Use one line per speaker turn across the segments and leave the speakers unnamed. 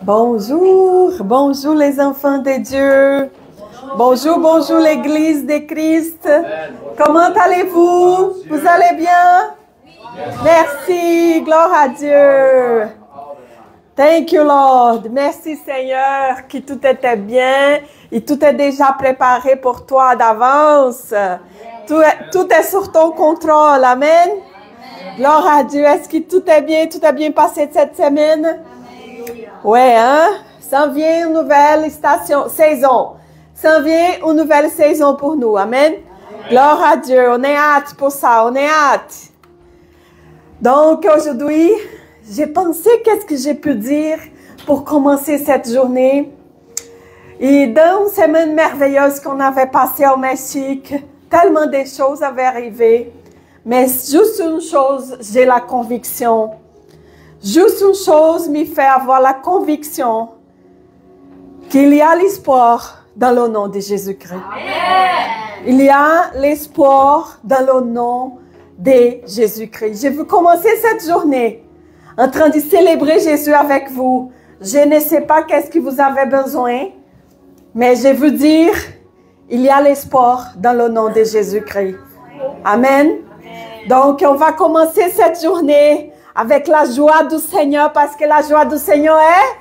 Bonjour, bonjour les enfants de Dieu. Bonjour, bonjour l'Église de Christ. Comment allez-vous? Vous allez bien? Merci, gloire à Dieu. Thank you, Lord. Merci, Seigneur, que tout était bien et tout est déjà préparé pour toi d'avance. Tout est sur ton contrôle. Amen. Gloire à Dieu. Est-ce que tout est bien? Tout a bien passé cette semaine? Ouais, hein? S'en vient une nouvelle saison. S'en vient une nouvelle saison pour nous. Amen. Gloire à Dieu. On est hâte pour ça. On est hâte. Donc, aujourd'hui, j'ai pensé qu'est-ce que j'ai pu dire pour commencer cette journée. Et dans une semaine merveilleuse qu'on avait passée au Mexique, tellement de choses avaient arrivé. Mais juste une chose, j'ai la conviction. Juste une chose me fait avoir la conviction qu'il y a l'espoir dans le nom de Jésus-Christ. Il y a l'espoir dans le nom de Jésus-Christ. Je veux commencer cette journée en train de célébrer Jésus avec vous. Je ne sais pas qu'est-ce que vous avez besoin, mais je veux dire, il y a l'espoir dans le nom de Jésus-Christ. Amen. Donc, on va commencer cette journée avec la joie du Seigneur, parce que la joie du Seigneur est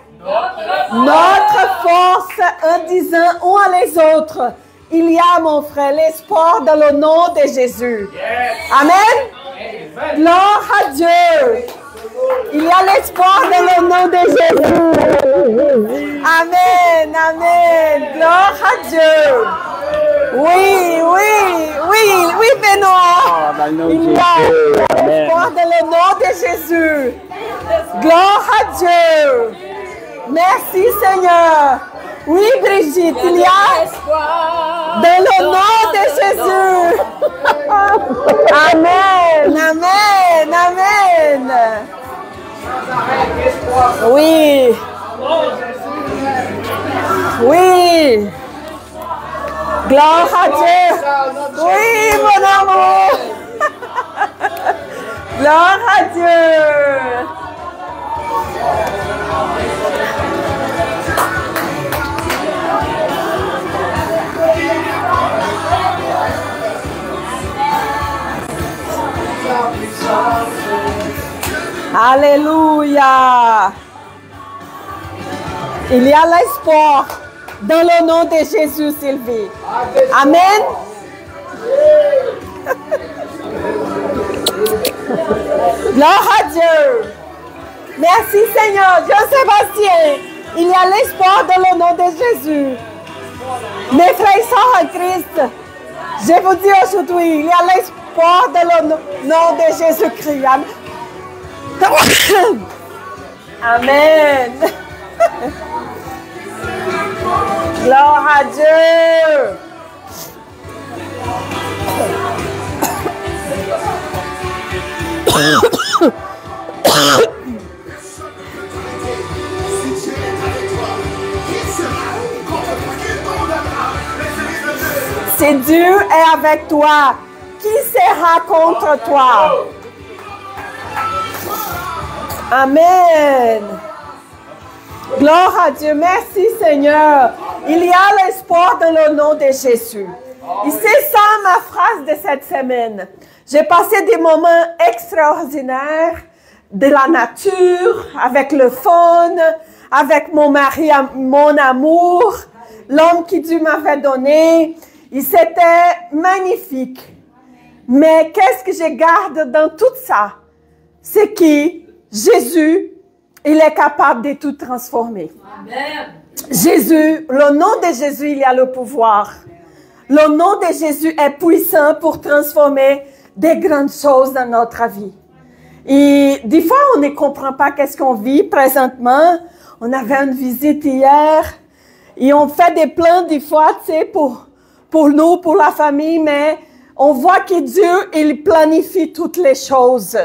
notre force en disant uns les autres. Il y a, mon frère, l'espoir dans le nom de Jésus. Amen. Gloire à Dieu. Il y a l'espoir dans le nom de Jésus. Amen, amen. Gloire à Dieu. Oui, Benoît. Il y a l'espoir dans le nom de Jésus. Gloire à Dieu. Merci, Seigneur. Oui, Brigitte, il y a dans le nom de Jésus. Amen, amen, amen. Oui. Oui. Gloire à Dieu. Oui, mon amour. Gloire à Dieu. Alléluia. Il y a l'espoir dans le nom de Jésus, Sylvie. Amen. Gloire à Dieu. Merci Seigneur. Jean-Sébastien, il y a l'espoir dans le nom de Jésus. Mes frères et sœurs en Christ, je vous dis aujourd'hui, il y a l'espoir dans le nom de Jésus-Christ. Amen. Gloire à Dieu. Si Dieu est avec toi, qui sera contre toi? Amen. Gloire à Dieu. Merci Seigneur. Il y a l'espoir dans le nom de Jésus. Et c'est ça ma phrase de cette semaine. J'ai passé des moments extraordinaires de la nature, avec le fun, avec mon mari, mon amour, l'homme que Dieu m'avait donné. Et c'était magnifique. Mais qu'est-ce que je garde dans tout ça? C'est que Jésus, il est capable de tout transformer. Amen. Jésus, le nom de Jésus, il y a le pouvoir. Le nom de Jésus est puissant pour transformer des grandes choses dans notre vie. Et des fois, on ne comprend pas qu'est-ce qu'on vit présentement. On avait une visite hier et on fait des plans des fois, tu sais, pour nous, pour la famille, mais on voit que Dieu, il planifie toutes les choses.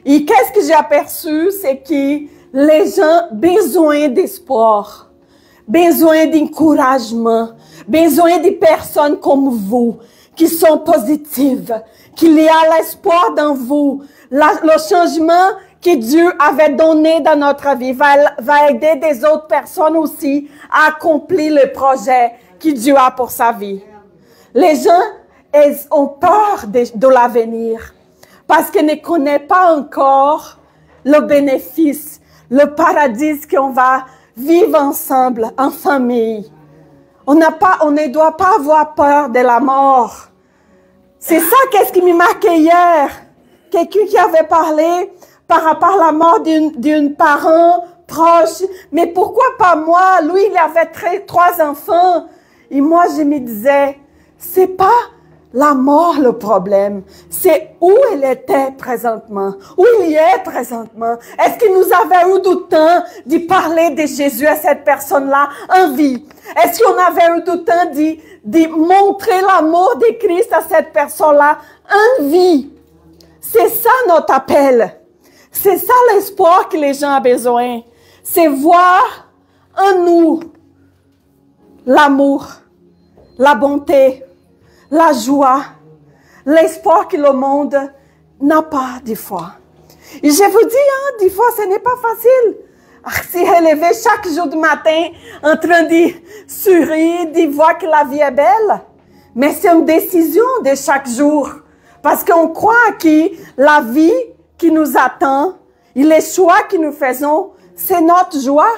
Et qu'est-ce que j'ai aperçu, c'est que les gens ont besoin d'espoir, besoin d'encouragement, besoin de personnes comme vous, qui sont positives, qu'il y a l'espoir dans vous, le changement que Dieu avait donné dans notre vie va aider des autres personnes aussi à accomplir le projet que Dieu a pour sa vie. Les gens ils ont peur de l'avenir parce qu'ils ne connaissent pas encore le bénéfice, le paradis qu'on va vivre ensemble, en famille. On ne doit pas avoir peur de la mort. C'est ça qu'est-ce qui m'a marqué hier. Quelqu'un qui avait parlé par rapport à la mort d'un parent proche. Mais pourquoi pas moi? Lui, il avait 3 enfants. Et moi, je me disais, c'est pas la mort le problème. C'est où il était présentement. Où il est présentement. Est-ce qu'il nous avait eu du temps de parler de Jésus à cette personne-là en vie? Est-ce qu'on avait eu du temps de montrer l'amour de Christ à cette personne-là en vie? C'est ça notre appel. C'est ça l'espoir que les gens ont besoin. C'est voir en nous l'amour, la bonté, la joie, l'espoir que le monde n'a pas des fois. Et je vous dis, des fois, ce n'est pas facile. Se relever chaque jour du matin en train de sourire, de voir que la vie est belle. Mais c'est une décision de chaque jour. Parce qu'on croit que la vie qui nous attend et les choix que nous faisons, c'est notre joie.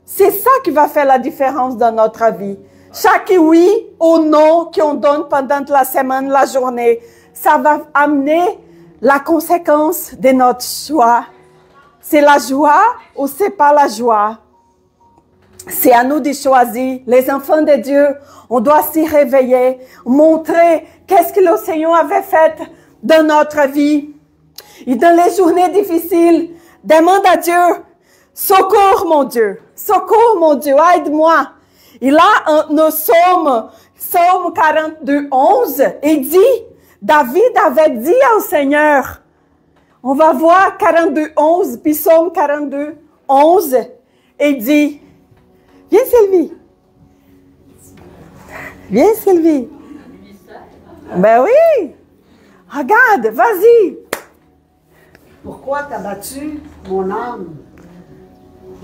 C'est ça qui va faire la différence dans notre vie. Chaque oui ou non qu'on donne pendant la semaine, la journée, ça va amener la conséquence de notre choix. C'est la joie ou c'est pas la joie? C'est à nous de choisir. Les enfants de Dieu, on doit s'y réveiller, montrer qu'est-ce que le Seigneur avait fait dans notre vie. Et dans les journées difficiles, demande à Dieu, secours mon Dieu, aide-moi. Et là, nous sommes, Psaume 42, 11, il dit, David avait dit au Seigneur, on va voir 42, 11, puis Psaume 42, 11, et dit, viens Sylvie. Viens Sylvie. Ben oui. Regarde, vas-y.
Pourquoi t'as battu mon âme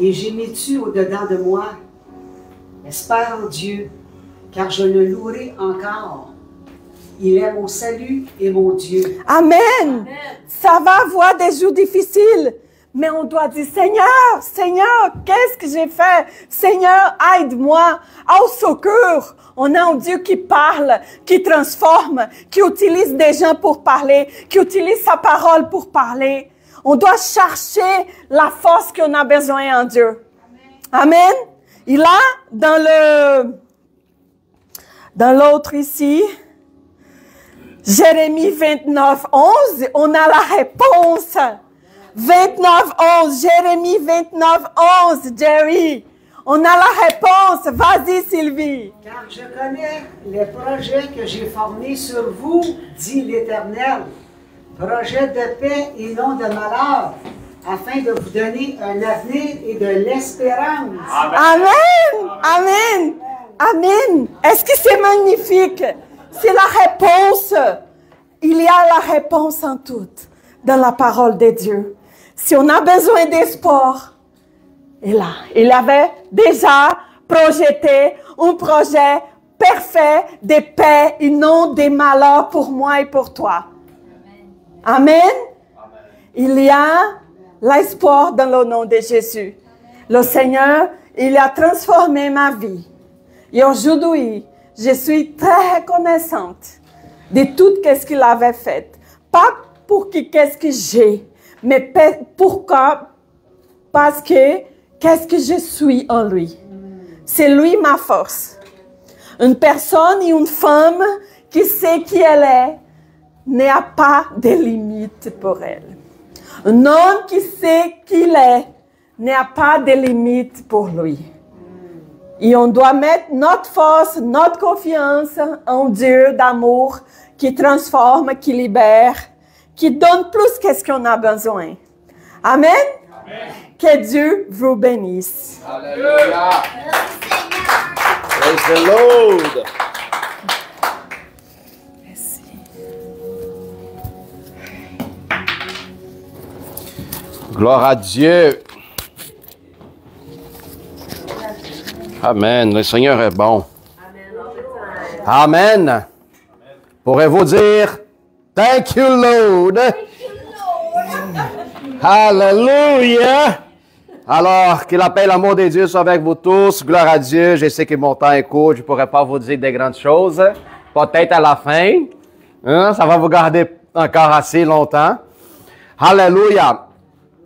et gémis-tu au-dedans de moi? Espère en Dieu, car je le louerai encore. Il est mon salut et mon Dieu.
Amen. Amen. Ça va avoir des jours difficiles, mais on doit dire, Seigneur, qu'est-ce que j'ai fait? Seigneur, aide-moi. Au secours, on a un Dieu qui parle, qui transforme, qui utilise des gens pour parler, qui utilise sa parole pour parler. On doit chercher la force qu'on a besoin en Dieu. Amen. Amen. Et là, dans l'autre ici, Jérémie 29, 11, on a la réponse. 29, 11, Jérémie 29, 11, Jerry. On a la réponse. Vas-y, Sylvie.
Car je connais les projets que j'ai formés sur vous, dit l'Éternel. Projets de paix et non de malheur, afin de vous donner un avenir et de l'espérance.
Amen. Amen. Amen. Est-ce que c'est magnifique? C'est la réponse. Il y a la réponse en tout dans la parole de Dieu. Si on a besoin d'espoir, et là, il avait déjà projeté un projet parfait de paix et non de malheur pour moi et pour toi. Amen. Amen. Il y a l'espoir dans le nom de Jésus. Le Seigneur, il a transformé ma vie. Et aujourd'hui, je suis très reconnaissante de tout ce qu'il avait fait. Pas pour qu'est-ce que j'ai, mais pourquoi? Parce que qu'est-ce que je suis en lui. C'est lui ma force. Une personne et une femme qui sait qui elle est n'a pas de limites pour elle. Un homme qui sait qui il est n'a pas de limites pour lui. Et on doit mettre notre force, notre confiance en Dieu d'amour qui transforme, qui libère, qui donne plus qu'est-ce qu'on a besoin. Amen. Amen. Que Dieu vous bénisse.
Alléluia. Praise the Lord. Gloire à Dieu. Amen. Le Seigneur est bon. Amen. Pourrez-vous dire, Thank you, Lord. Hallelujah. Alors, que la paix et l'amour de Dieu soient avec vous tous. Gloire à Dieu. Je sais que mon temps est court. Je ne pourrai pas vous dire des grandes choses. Peut-être à la fin. Hein? Ça va vous garder encore assez longtemps. Alléluia.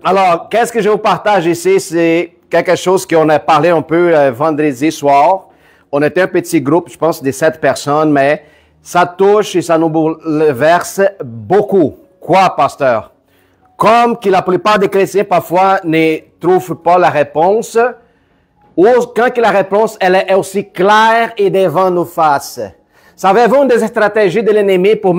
Alors, qu'est-ce que je vous partage ici? C'est quelque chose qu'on a parlé un peu vendredi soir. On était un petit groupe, je pense, de 7 personnes, mais ça touche et ça nous bouleverse beaucoup. Quoi, pasteur? Comme que la plupart des chrétiens, parfois, ne trouvent pas la réponse, ou quand que la réponse, elle est aussi claire et devant nos faces. Savez-vous une des stratégies de l'ennemi pour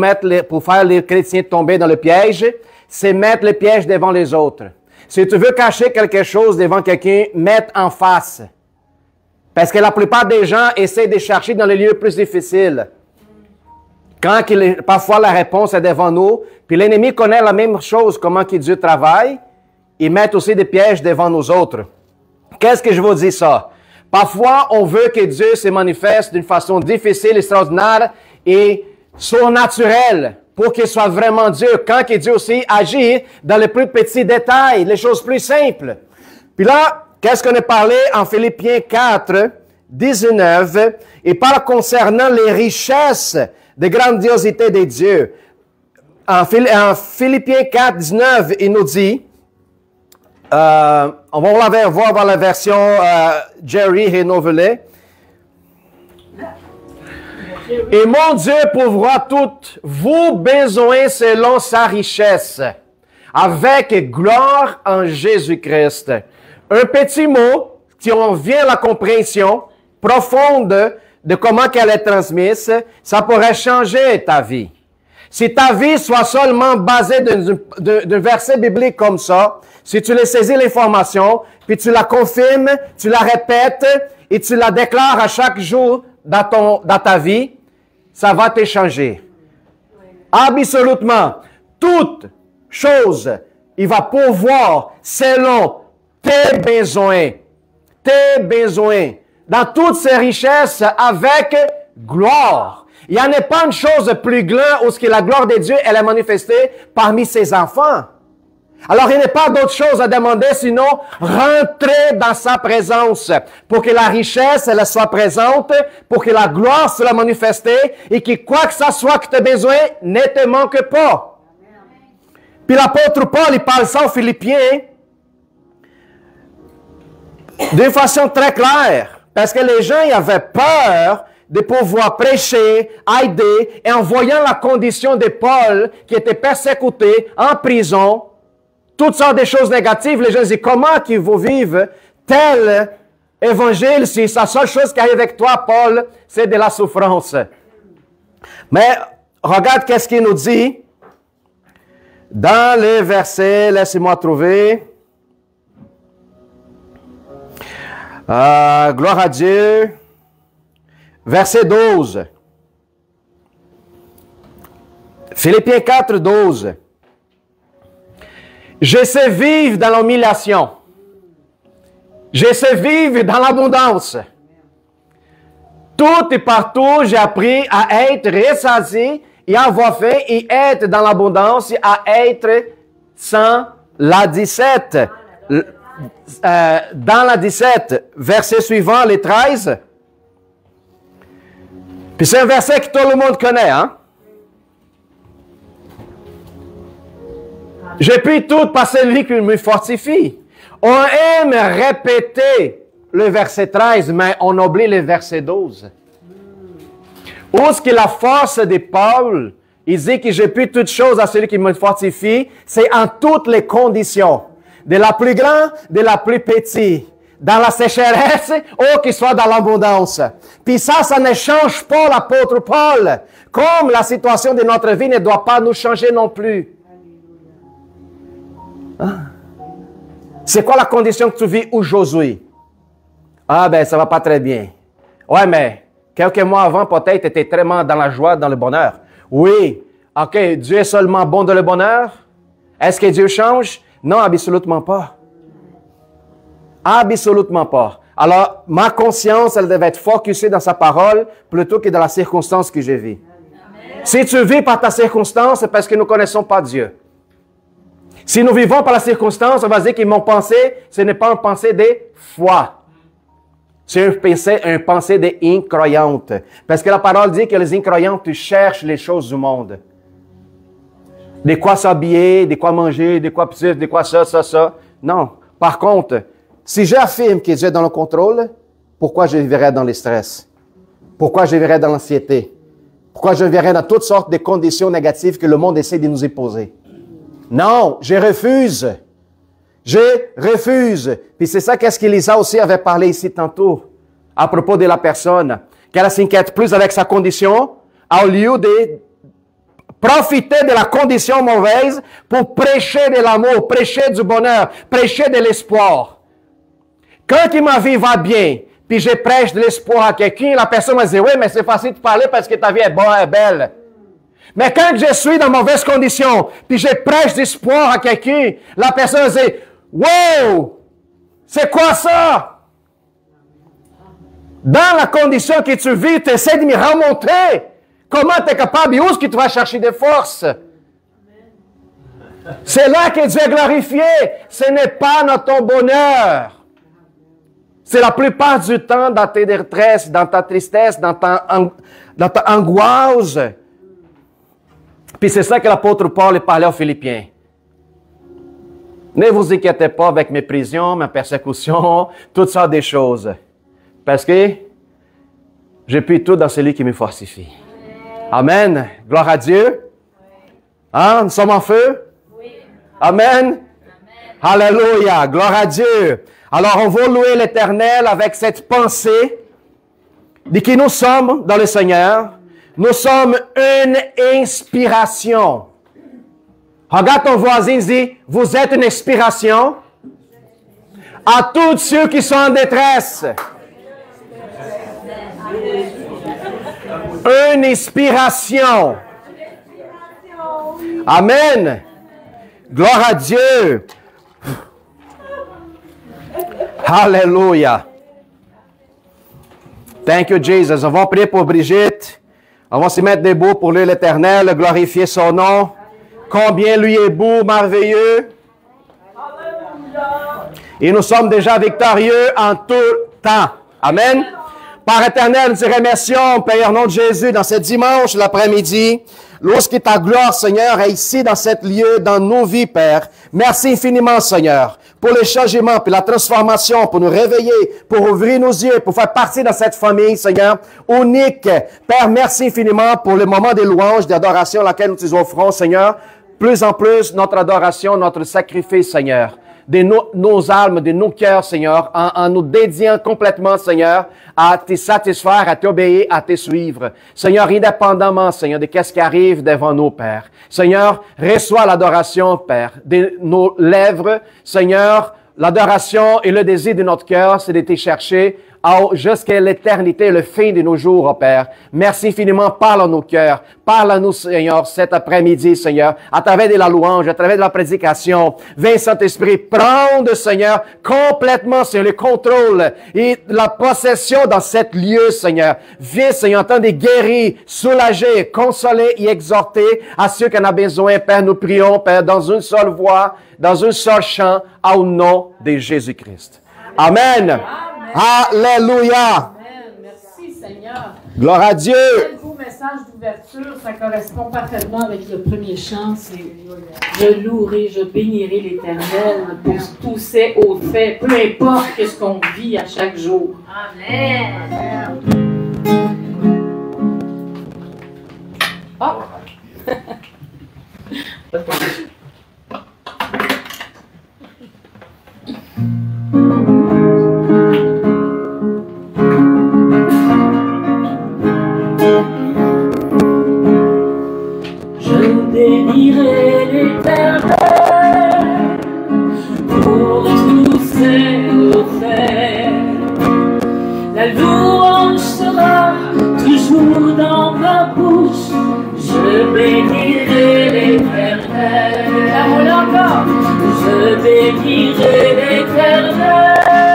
faire les chrétiens tomber dans le piège? C'est mettre le piège devant les autres. Si tu veux cacher quelque chose devant quelqu'un, mets en face. Parce que la plupart des gens essaient de chercher dans les lieux plus difficiles. Quand parfois la réponse est devant nous, puis l'ennemi connaît la même chose, comment que Dieu travaille, il met aussi des pièges devant nous autres. Qu'est-ce que je vous dis ça? Parfois, on veut que Dieu se manifeste d'une façon difficile, extraordinaire et surnaturelle pour qu'il soit vraiment Dieu. Quand que Dieu aussi agit dans les plus petits détails, les choses plus simples. Puis là, qu'est-ce qu'on a parlé en Philippiens 4, 19, il parle concernant les richesses de grandiosité de Dieu. En Philippiens 4, 19, il nous dit, on va voir dans la version Jerry renouvelée. Et mon Dieu pourvoira toutes vos besoins selon sa richesse, avec gloire en Jésus-Christ. Un petit mot, si on vient à la compréhension profonde de comment qu'elle est transmise, ça pourrait changer ta vie. Si ta vie soit seulement basée d'un verset biblique comme ça, si tu les saisis l'information, puis tu la confirmes, tu la répètes et tu la déclares à chaque jour dans ta vie, ça va te changer. Absolument. Toute chose, il va pourvoir selon tes besoins. Tes besoins. Dans toutes ses richesses avec gloire. Il n'y en a pas une chose plus grande où la gloire de Dieu, elle est manifestée parmi ses enfants. Alors, il n'y a pas d'autre chose à demander, sinon rentrer dans sa présence pour que la richesse, elle soit présente, pour que la gloire soit manifestée et que quoi que ce soit que tu as besoin ne te manque pas. Puis l'apôtre Paul, il parle ça aux Philippiens d'une façon très claire. Parce que les gens, ils avaient peur de pouvoir prêcher, aider, et en voyant la condition de Paul, qui était persécuté, en prison, toutes sortes de choses négatives, les gens disent, comment qu'ils vont vivre tel évangile si la seule chose qui arrive avec toi, Paul, c'est de la souffrance. Mais regarde qu'est-ce qu'il nous dit dans les versets, laissez-moi trouver. Gloire à Dieu. Verset 12. Philippiens 4, 12. Je sais vivre dans l'humiliation. Je sais vivre dans l'abondance. Tout et partout, j'ai appris à être rassasié et à avoir faim et être dans l'abondance et à être sans la 17. Dans la 17, verset suivant, les 13. Puis c'est un verset que tout le monde connaît, hein? J'ai pu tout par celui qui me fortifie. On aime répéter le verset 13, mais on oublie le verset 12. Où est-ce que la force de Paul, il dit que j'ai pu toutes choses à celui qui me fortifie, c'est en toutes les conditions. De la plus grande, de la plus petite. Dans la sécheresse, ou qu'il soit dans l'abondance. Puis ça ne change pas l'apôtre Paul. Comme la situation de notre vie ne doit pas nous changer non plus. Hein? C'est quoi la condition que tu vis aujourd'hui? Ah ben, ça va pas très bien. Ouais, mais quelques mois avant, peut-être, tu étais vraiment dans la joie, dans le bonheur. Oui. OK, Dieu est seulement bon dans le bonheur? Est-ce que Dieu change? Non, absolument pas. Absolument pas. Alors, ma conscience, elle devait être focusée dans sa parole plutôt que dans la circonstance que je vis. Si tu vis par ta circonstance, c'est parce que nous ne connaissons pas Dieu. Si nous vivons par la circonstance, on va dire que mon pensée, ce n'est pas une pensée de foi. C'est une pensée des incroyantes. Parce que la parole dit que les incroyantes cherchent les choses du monde. De quoi s'habiller, de quoi manger, de quoi petit, de quoi ça. Non. Par contre, si j'affirme que Dieu est dans le contrôle, pourquoi je vivrais dans le stress? Pourquoi je vivrais dans l'anxiété? Pourquoi je vivrais dans toutes sortes de conditions négatives que le monde essaie de nous imposer? Non, je refuse. Je refuse. Puis c'est ça qu'est-ce qu'Élisa aussi avait parlé ici tantôt, à propos de la personne, qu'elle s'inquiète plus avec sa condition, au lieu de profiter de la condition mauvaise pour prêcher de l'amour, prêcher du bonheur, prêcher de l'espoir. Quand ma vie va bien, puis je prêche de l'espoir à quelqu'un, la personne va dire, oui, mais c'est facile de parler parce que ta vie est bonne et belle. Mais quand je suis dans mauvaise condition, puis je prêche d'espoir à quelqu'un, la personne va dire, wow, c'est quoi ça? Dans la condition que tu vis, tu essaies de me remonter. Comment tu es capable et où est-ce que tu vas chercher des forces? C'est là que Dieu est glorifié. Ce n'est pas dans ton bonheur. C'est la plupart du temps dans tes détresses, dans ta tristesse, dans ta angoisse. Puis c'est ça que l'apôtre Paul parlait aux Philippiens. Ne vous inquiétez pas avec mes prisons, mes persécutions, toutes sortes de choses. Parce que je puis tout dans celui qui me fortifie. Amen. Gloire à Dieu. Hein? Nous sommes en feu? Oui. Amen. Alléluia. Gloire à Dieu. Alors, on va louer l'Éternel avec cette pensée de qui nous sommes dans le Seigneur. Nous sommes une inspiration. Regarde ton voisin et dis, vous êtes une inspiration à tous ceux qui sont en détresse. Une inspiration. Amen. Gloire à Dieu. Alléluia. Thank you, Jesus. On va prier pour Brigitte. On va se mettre debout pour lui l'Éternel, glorifier son nom. Combien lui est beau, merveilleux. Et nous sommes déjà victorieux en tout temps. Amen. Par éternel, nous te remercions, Père, au nom de Jésus, dans ce dimanche, l'après-midi, lorsque ta gloire, Seigneur, est ici, dans cet lieu, dans nos vies, Père. Merci infiniment, Seigneur, pour le changement, pour la transformation, pour nous réveiller, pour ouvrir nos yeux, pour faire partie de cette famille, Seigneur, unique. Père, merci infiniment pour le moment de louange, d'adoration, laquelle nous te offrons, Seigneur. Plus en plus, notre adoration, notre sacrifice, Seigneur. De nos âmes, de nos cœurs, Seigneur, en nous dédiant complètement, Seigneur, à te satisfaire, à t'obéir, à te suivre. Seigneur, indépendamment, Seigneur, de qu'est-ce qui arrive devant nous, Père. Seigneur, reçois l'adoration, Père, de nos lèvres. Seigneur, l'adoration et le désir de notre cœur, c'est de te chercher jusqu'à l'éternité, le fin de nos jours, oh Père. Merci infiniment. Parle à nos cœurs. Parle à nous, Seigneur, cet après-midi, Seigneur, à travers de la louange, à travers de la prédication. Viens, Saint-Esprit, prendre, Seigneur, complètement, Seigneur, le contrôle et la possession dans cet lieu, Seigneur. Viens, Seigneur, en temps de guérir, soulager, consoler et exhorter à ceux qui en ont besoin, Père. Nous prions, Père, dans une seule voix, dans un seul chant, au nom de Jésus-Christ. Amen. Alléluia.
Amen. Merci Seigneur.
Gloire à Dieu.
Quel beau message d'ouverture, ça correspond parfaitement avec le premier chant. C'est je louerai, je bénirai l'Éternel pour tous ses hauts faits, peu importe ce qu'on vit à chaque jour. Amen. Oh.
Je bénirai l'Éternel pour tous ses faits. La louange sera toujours dans ma bouche. Je bénirai l'Éternel. La encore. je bénirai l'Éternel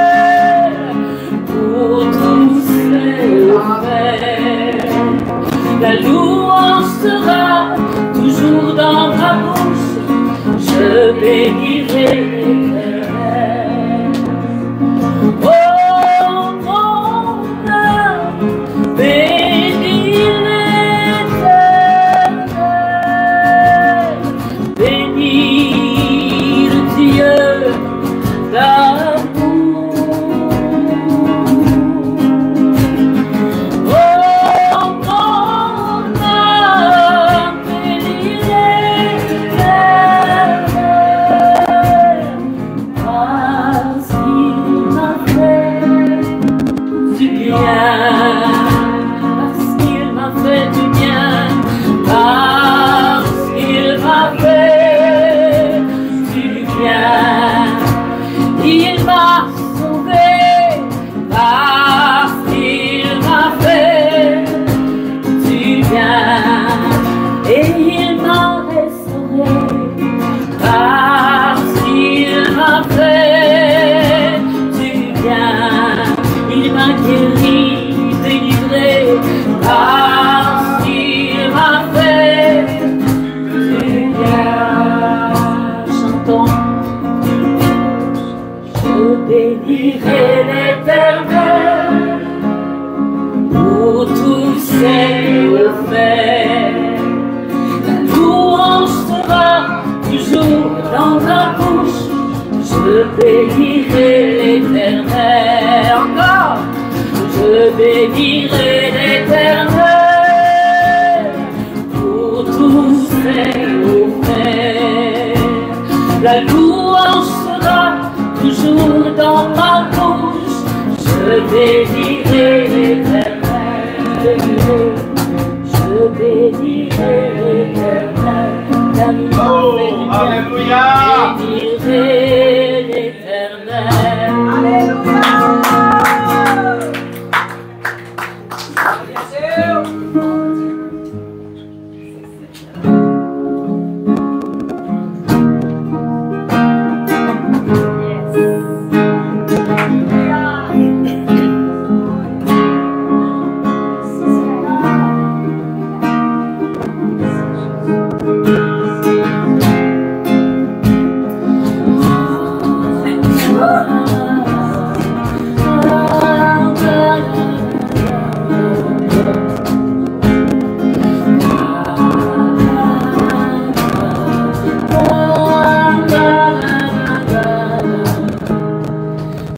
pour tous ses faits. La louange sera toujours dans ma bouche, je bénirai l'Éternel. Oh, mon âme, bénis l'Éternel, bénis le Dieu d'amour. Oh, mon âme, bénis l'Éternel, parce qu'il m'a fait du bien, parce qu'il m'a fait du bien, parce qu'il m'a fait du bien. Il m'a sauvé, parce qu'il m'a fait du bien. Et il m'a restauré, parce qu'il m'a fait du bien. Il m'a guéri, délivré, parce qu'il m'a fait du bien. Chantons. Je bénirai l'Éternel pour tous ses faits. La louange sera toujours dans ma bouche, je bénirai l'Éternel. Encore, je bénirai l'Éternel pour tous ses faits. La louange sera toujours dans ma bouche, je bénirai l'Éternel. Je bénirai l'Éternel.
Oh, alléluia.
Bénirai l'Éternel.
Alléluia.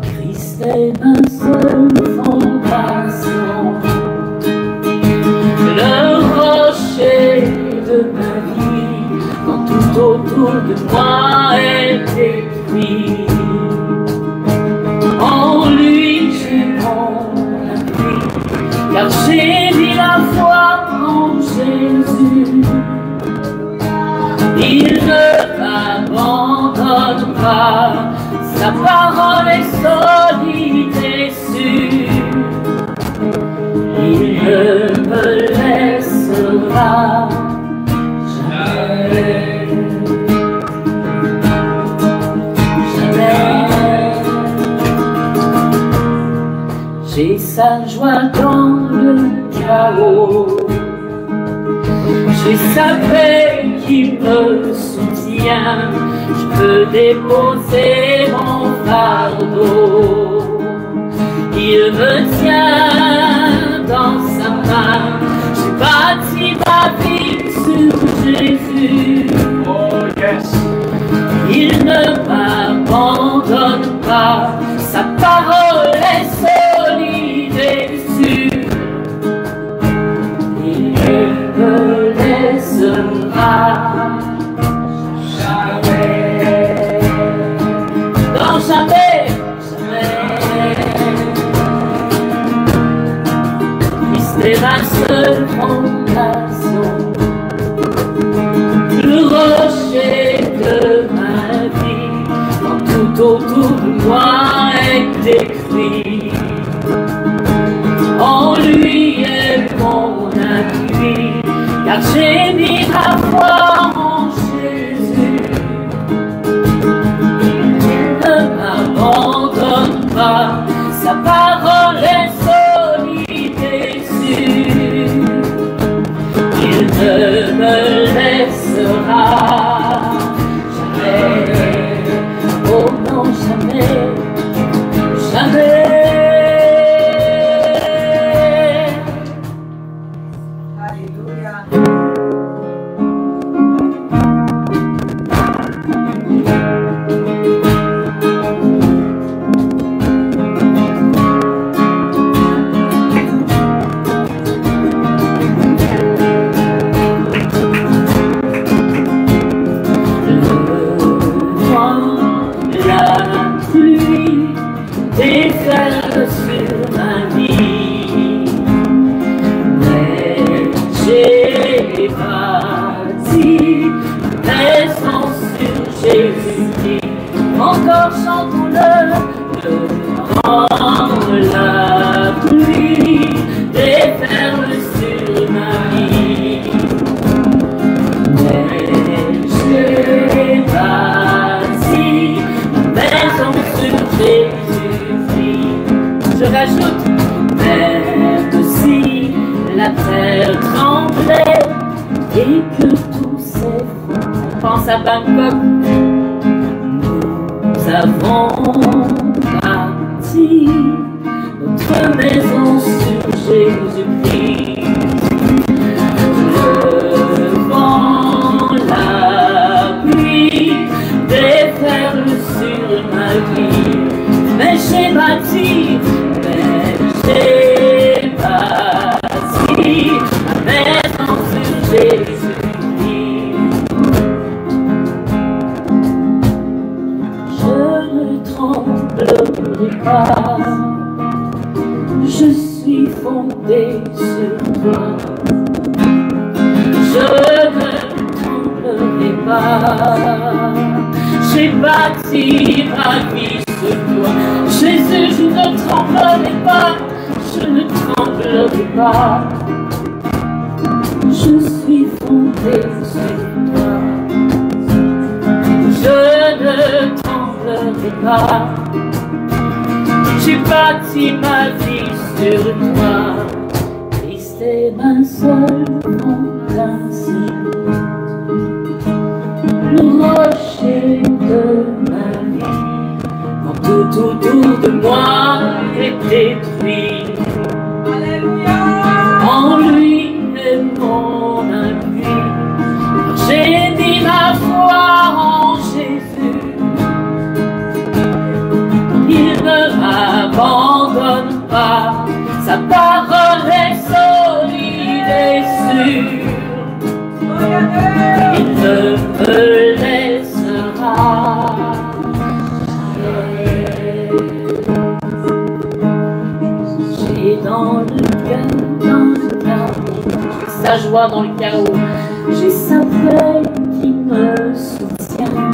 Christ est ma seule fondation, le rocher de ma vie, quand tout autour de moi est détruit. En lui j'ai mon appui, car j'ai mis la foi en Jésus. Il ne m'abandonne pas, sa parole est solide et sûre. Il ne me laissera jamais, jamais. J'ai sa joie dans le chaos, j'ai sa paix qui me soutient. Je peux déposer mon fardeau, il me tient dans sa main. J'ai bâti ma vie sur Jésus.
Oh, yes.
Il ne m'abandonne pas, sa parole est solide et sûre. Il ne me laissera jamais, non jamais, jamais. Christ est ma seule fondation, le rocher de ma vie, quand tout autour de moi est détruit. En lui est mon appui, car j'ai mis ma foi en Jésus. la pluie déferle sur ma vie. Mais j'ai bâti ma maison sur Jésus-Christ. Je rajoute, même si la terre tremblait et que tout s'effondre. On pense à Bangkok. Nous avons bâti notre maison sur Jésus-Christ. Le vent, la pluie déferle sur ma vie. Mais j'ai bâti ma maison sur Jésus-Christ. Je ne tremblerai pas, je suis fondé sur toi. Je ne tremblerai pas, j'ai bâti ma vie sur toi. Jésus, je ne tremblerai pas, je ne tremblerai pas. Je suis fondé sur toi. Je ne tremblerai pas. J'ai bâti ma vie sur toi. Christ est ma seule fondation, le rocher de ma vie. Quand tout autour de moi est détruit, alléluia, en lui est mon appui. J'ai mis ma foi en Jésus, il ne m'abandonne pas. Sa parole est solide et sûre, il ne me laissera jamais. J'ai dans le chaos, sa joie dans le chaos, j'ai sa paix qui me soutient.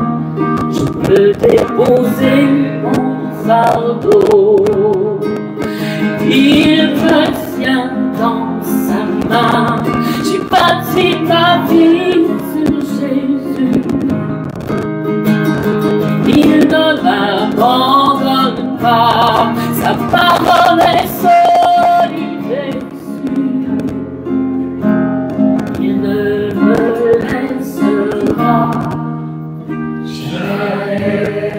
Je peux déposer mon fardeau, il me tient dans sa main. J'ai bâti ma vie sur Jésus, il ne m'abandonne pas. Sa parole est solide et sûre, il ne me laissera jamais.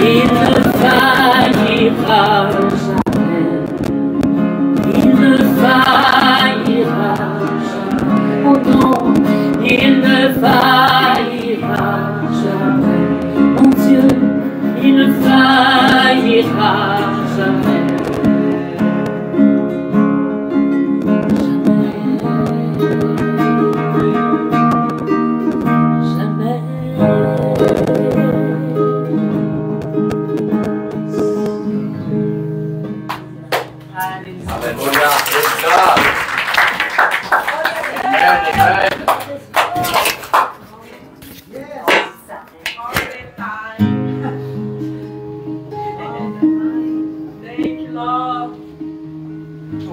Il ne faillira jamais, il ne faillira jamais, oh non, il ne faillira jamais, mon Dieu, il ne faillira jamais.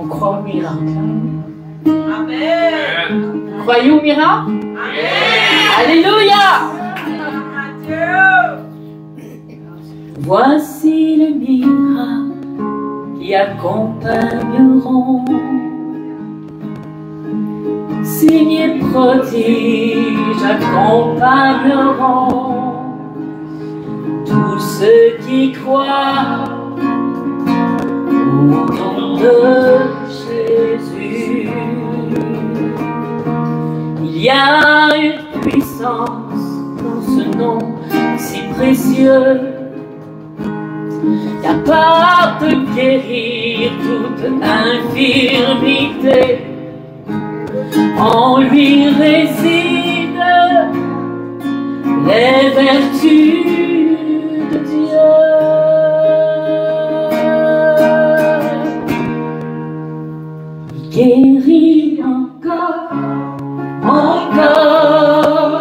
On croit au miracle. Amen. Croyez au miracle? Amen. Alléluia.
Voici les miracles qui accompagneront, signes et prodiges accompagneront tous ceux qui croient au nom de Jésus. Il y a une puissance dans ce nom si précieux, capable de guérir toute infirmité. En lui résident les vertus de Dieu. Il guérit encore, encore,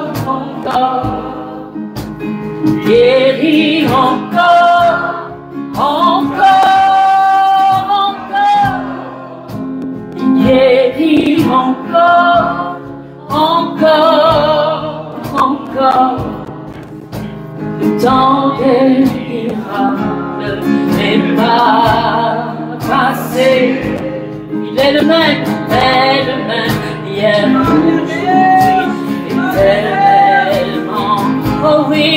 encore, le temps des miracles n'est pas passé. Il est le même hier, aujourd'hui, éternellement. Oh oui,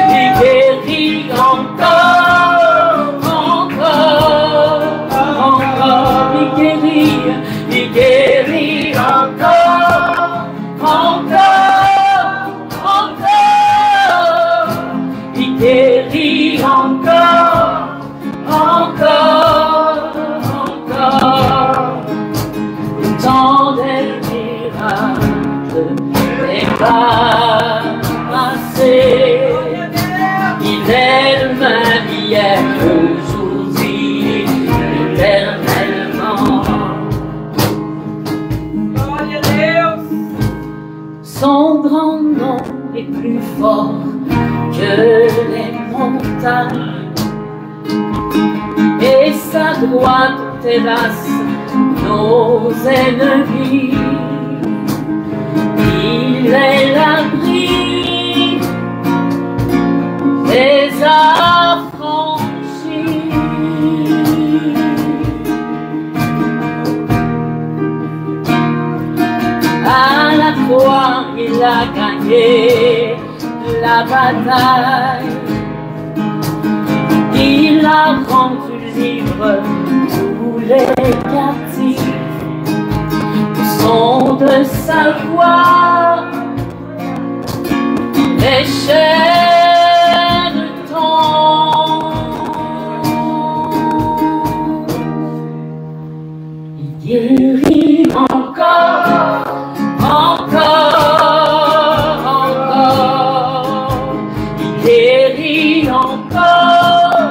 il guérit encore, il guérit encore, il guérit encore. Le temps des miracles n'est pas passé. Il est le même hier, aujourd'hui, éternellement. Son grand nom est plus fort que les montagnes, et sa droite terrasse nos ennemis. Il est l'abri des affranchis. À la croix, il a gagné la bataille. Il a rendu libre tous les captifs. Au son de sa voix, les chaînes tombent. Il guérit encore. Il guérit encore.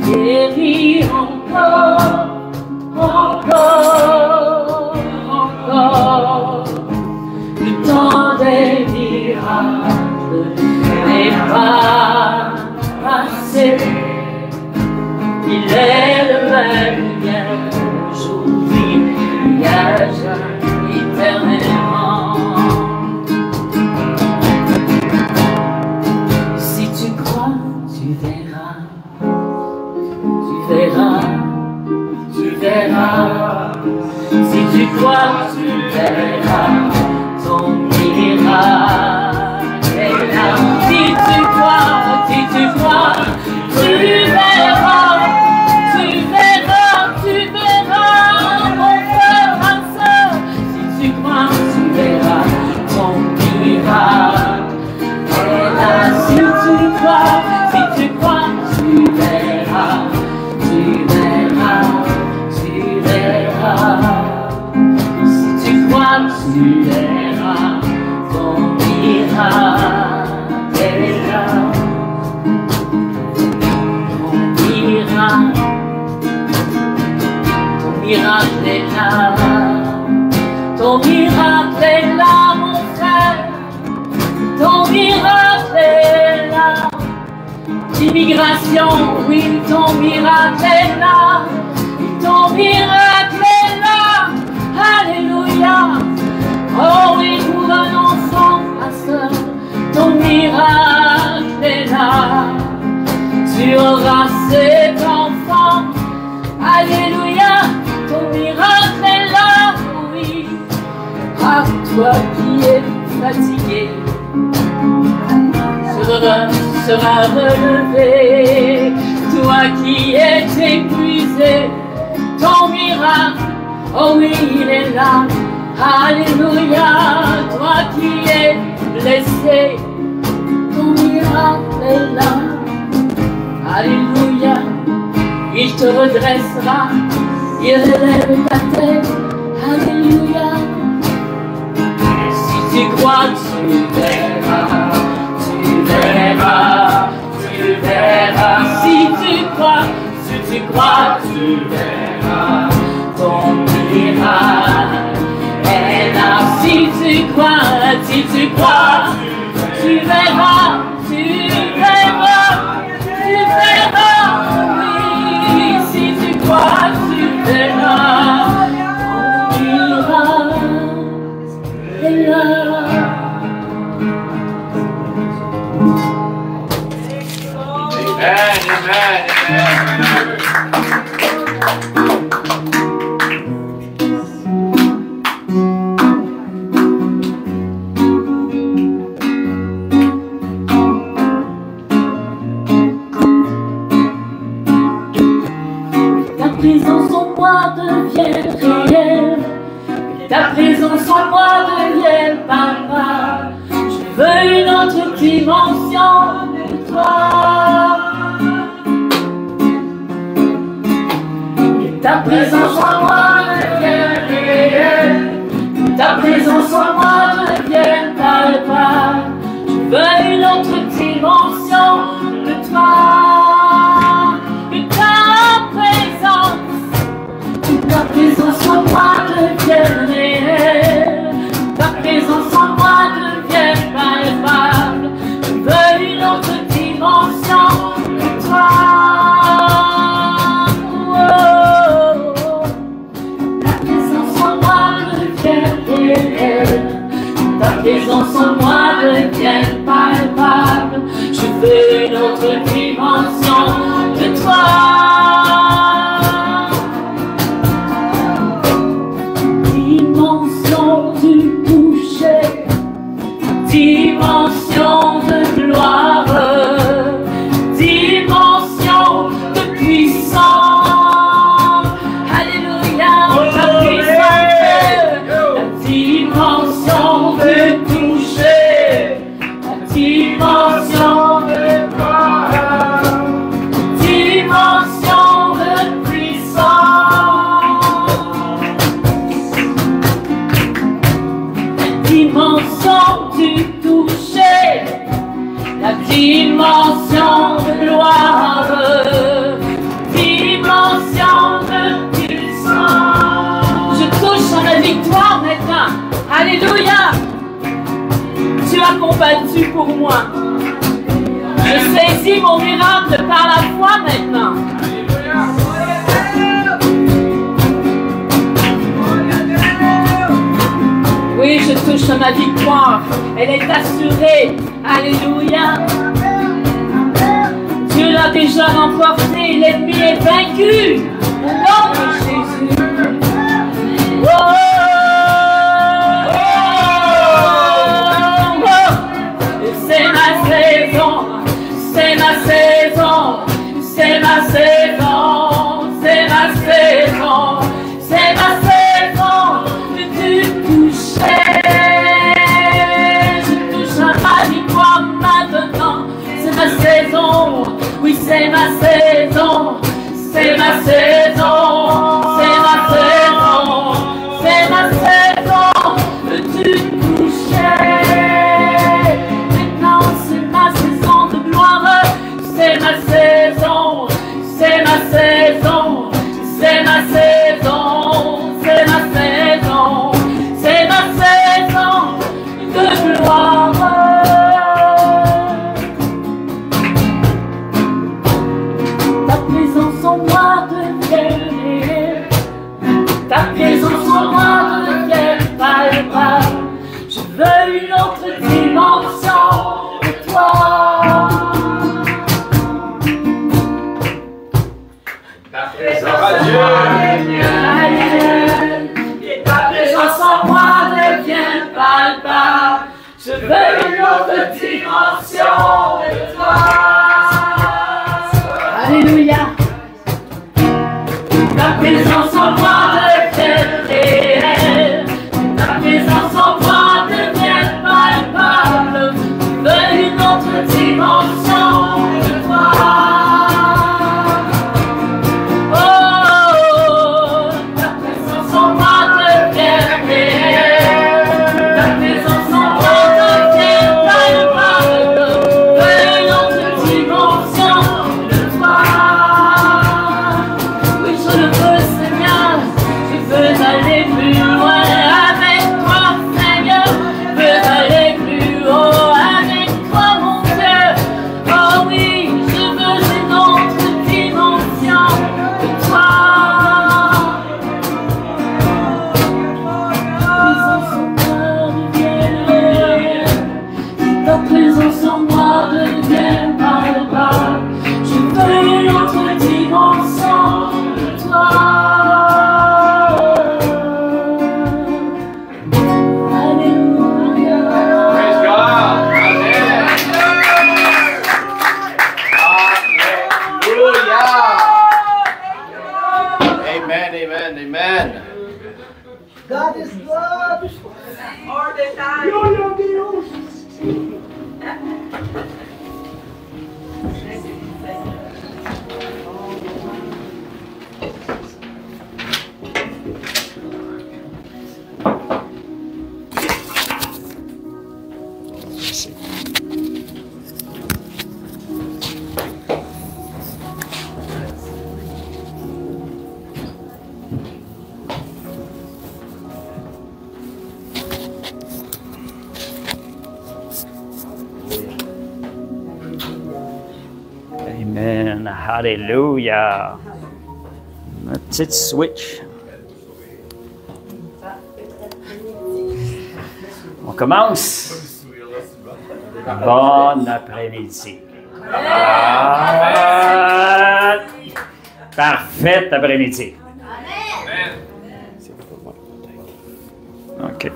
Guérit encore. Le temps des miracles n'est pas passé. Il est le même hier, aujourd'hui, hier, éternellement. Si tu crois, tu verras. Tu verras. Si tu crois, tu verras ton miracle est là. Si tu crois, tu verras. Mon frère, ma soeur. Si tu crois, tu verras ton miracle est là. Si tu crois, tu verras. Si tu crois, tu verras ton miracle est là. Ton miracle est là. Ton miracle est là, mon frère. Ton miracle est là. Immigration, oui, ton miracle est là. Ton miracle est là. Alléluia. Oh oui, pour un enfant, ma soeur, ton miracle est là. Tu auras cet enfant. Alléluia. Ton miracle est là, oui. Ah, toi qui es fatigué, sera relevé. Toi qui es épuisé, ton miracle, oh oui, il est là. Alléluia. Toi qui es blessé, ton miracle est là. Alléluia. Il te redressera, il relève ta tête. Alléluia. Si tu crois, tu verras. Si tu crois, tu verras ton miracle est là. Si tu crois, tu verras. Oui, si tu crois, tu verras. présence en moi devienne réelle. Que ta présence en moi devienne, Papa. Je veux une autre dimension de toi. Que ta présence en moi devienne réelle. Que ta présence en moi devienne palpable. Je veux une autre dimension de toi. Que ta présence en moi devienne réelle. Que ta présence en moi devienne palpable. Je veux une autre dimension de toi. Ta présence en moi devienne réelle. Ta présence en moi devienne palpable. Je veux une autre dimension de toi. Dimension du toucher, dimension de gloire, dimension de puissance. Alléluia, ta puissance, la dimension de toucher, la dimension de gloire, dimension de puissance. Dimension du toucher, la dimension de gloire, dimension de puissance. Je touche à la victoire maintenant. Alléluia. Tu as combattu pour moi. Je saisis mon miracle par la foi maintenant. Oui, je touche à ma victoire. Elle est assurée. Alléluia. Dieu l'a déjà remporté. L'ennemi est vaincu. Au nom de Jésus. Oh, oh, oh, oh. C'est ma saison. C'est ma saison. C'est ma saison. C'est ma saison. C'est ma saison. Tu touches. Je touche à ma victoire maintenant. C'est ma saison. Oui, c'est ma saison. C'est ma saison. C'est ma saison. C'est ma saison. Tu touches. Maintenant, c'est ma saison de gloire. C'est ma saison. C'est ma saison. C'est ma saison. C'est ma saison. C'est ma saison de gloire. Ta présence en moi devient réelle. Ta présence en moi devient palpable. Je veux une autre dimension de toi. Ta présence en moi devient réelle. Ta présence en moi devient palpable. Je veux une autre dimension de toi. Alléluia. Ta présence en moi devient réelle. Ta présence en moi devient palpable. Je veux une autre dimension de toi. Oui, je le veux, Seigneur.
Amen, amen, amen.
God is good.
All the time.
Yo, yo, Dios.
Amen. Hallelujah. Une petite switch. On commence. Bon après-midi. Ah, parfait après-midi. OK.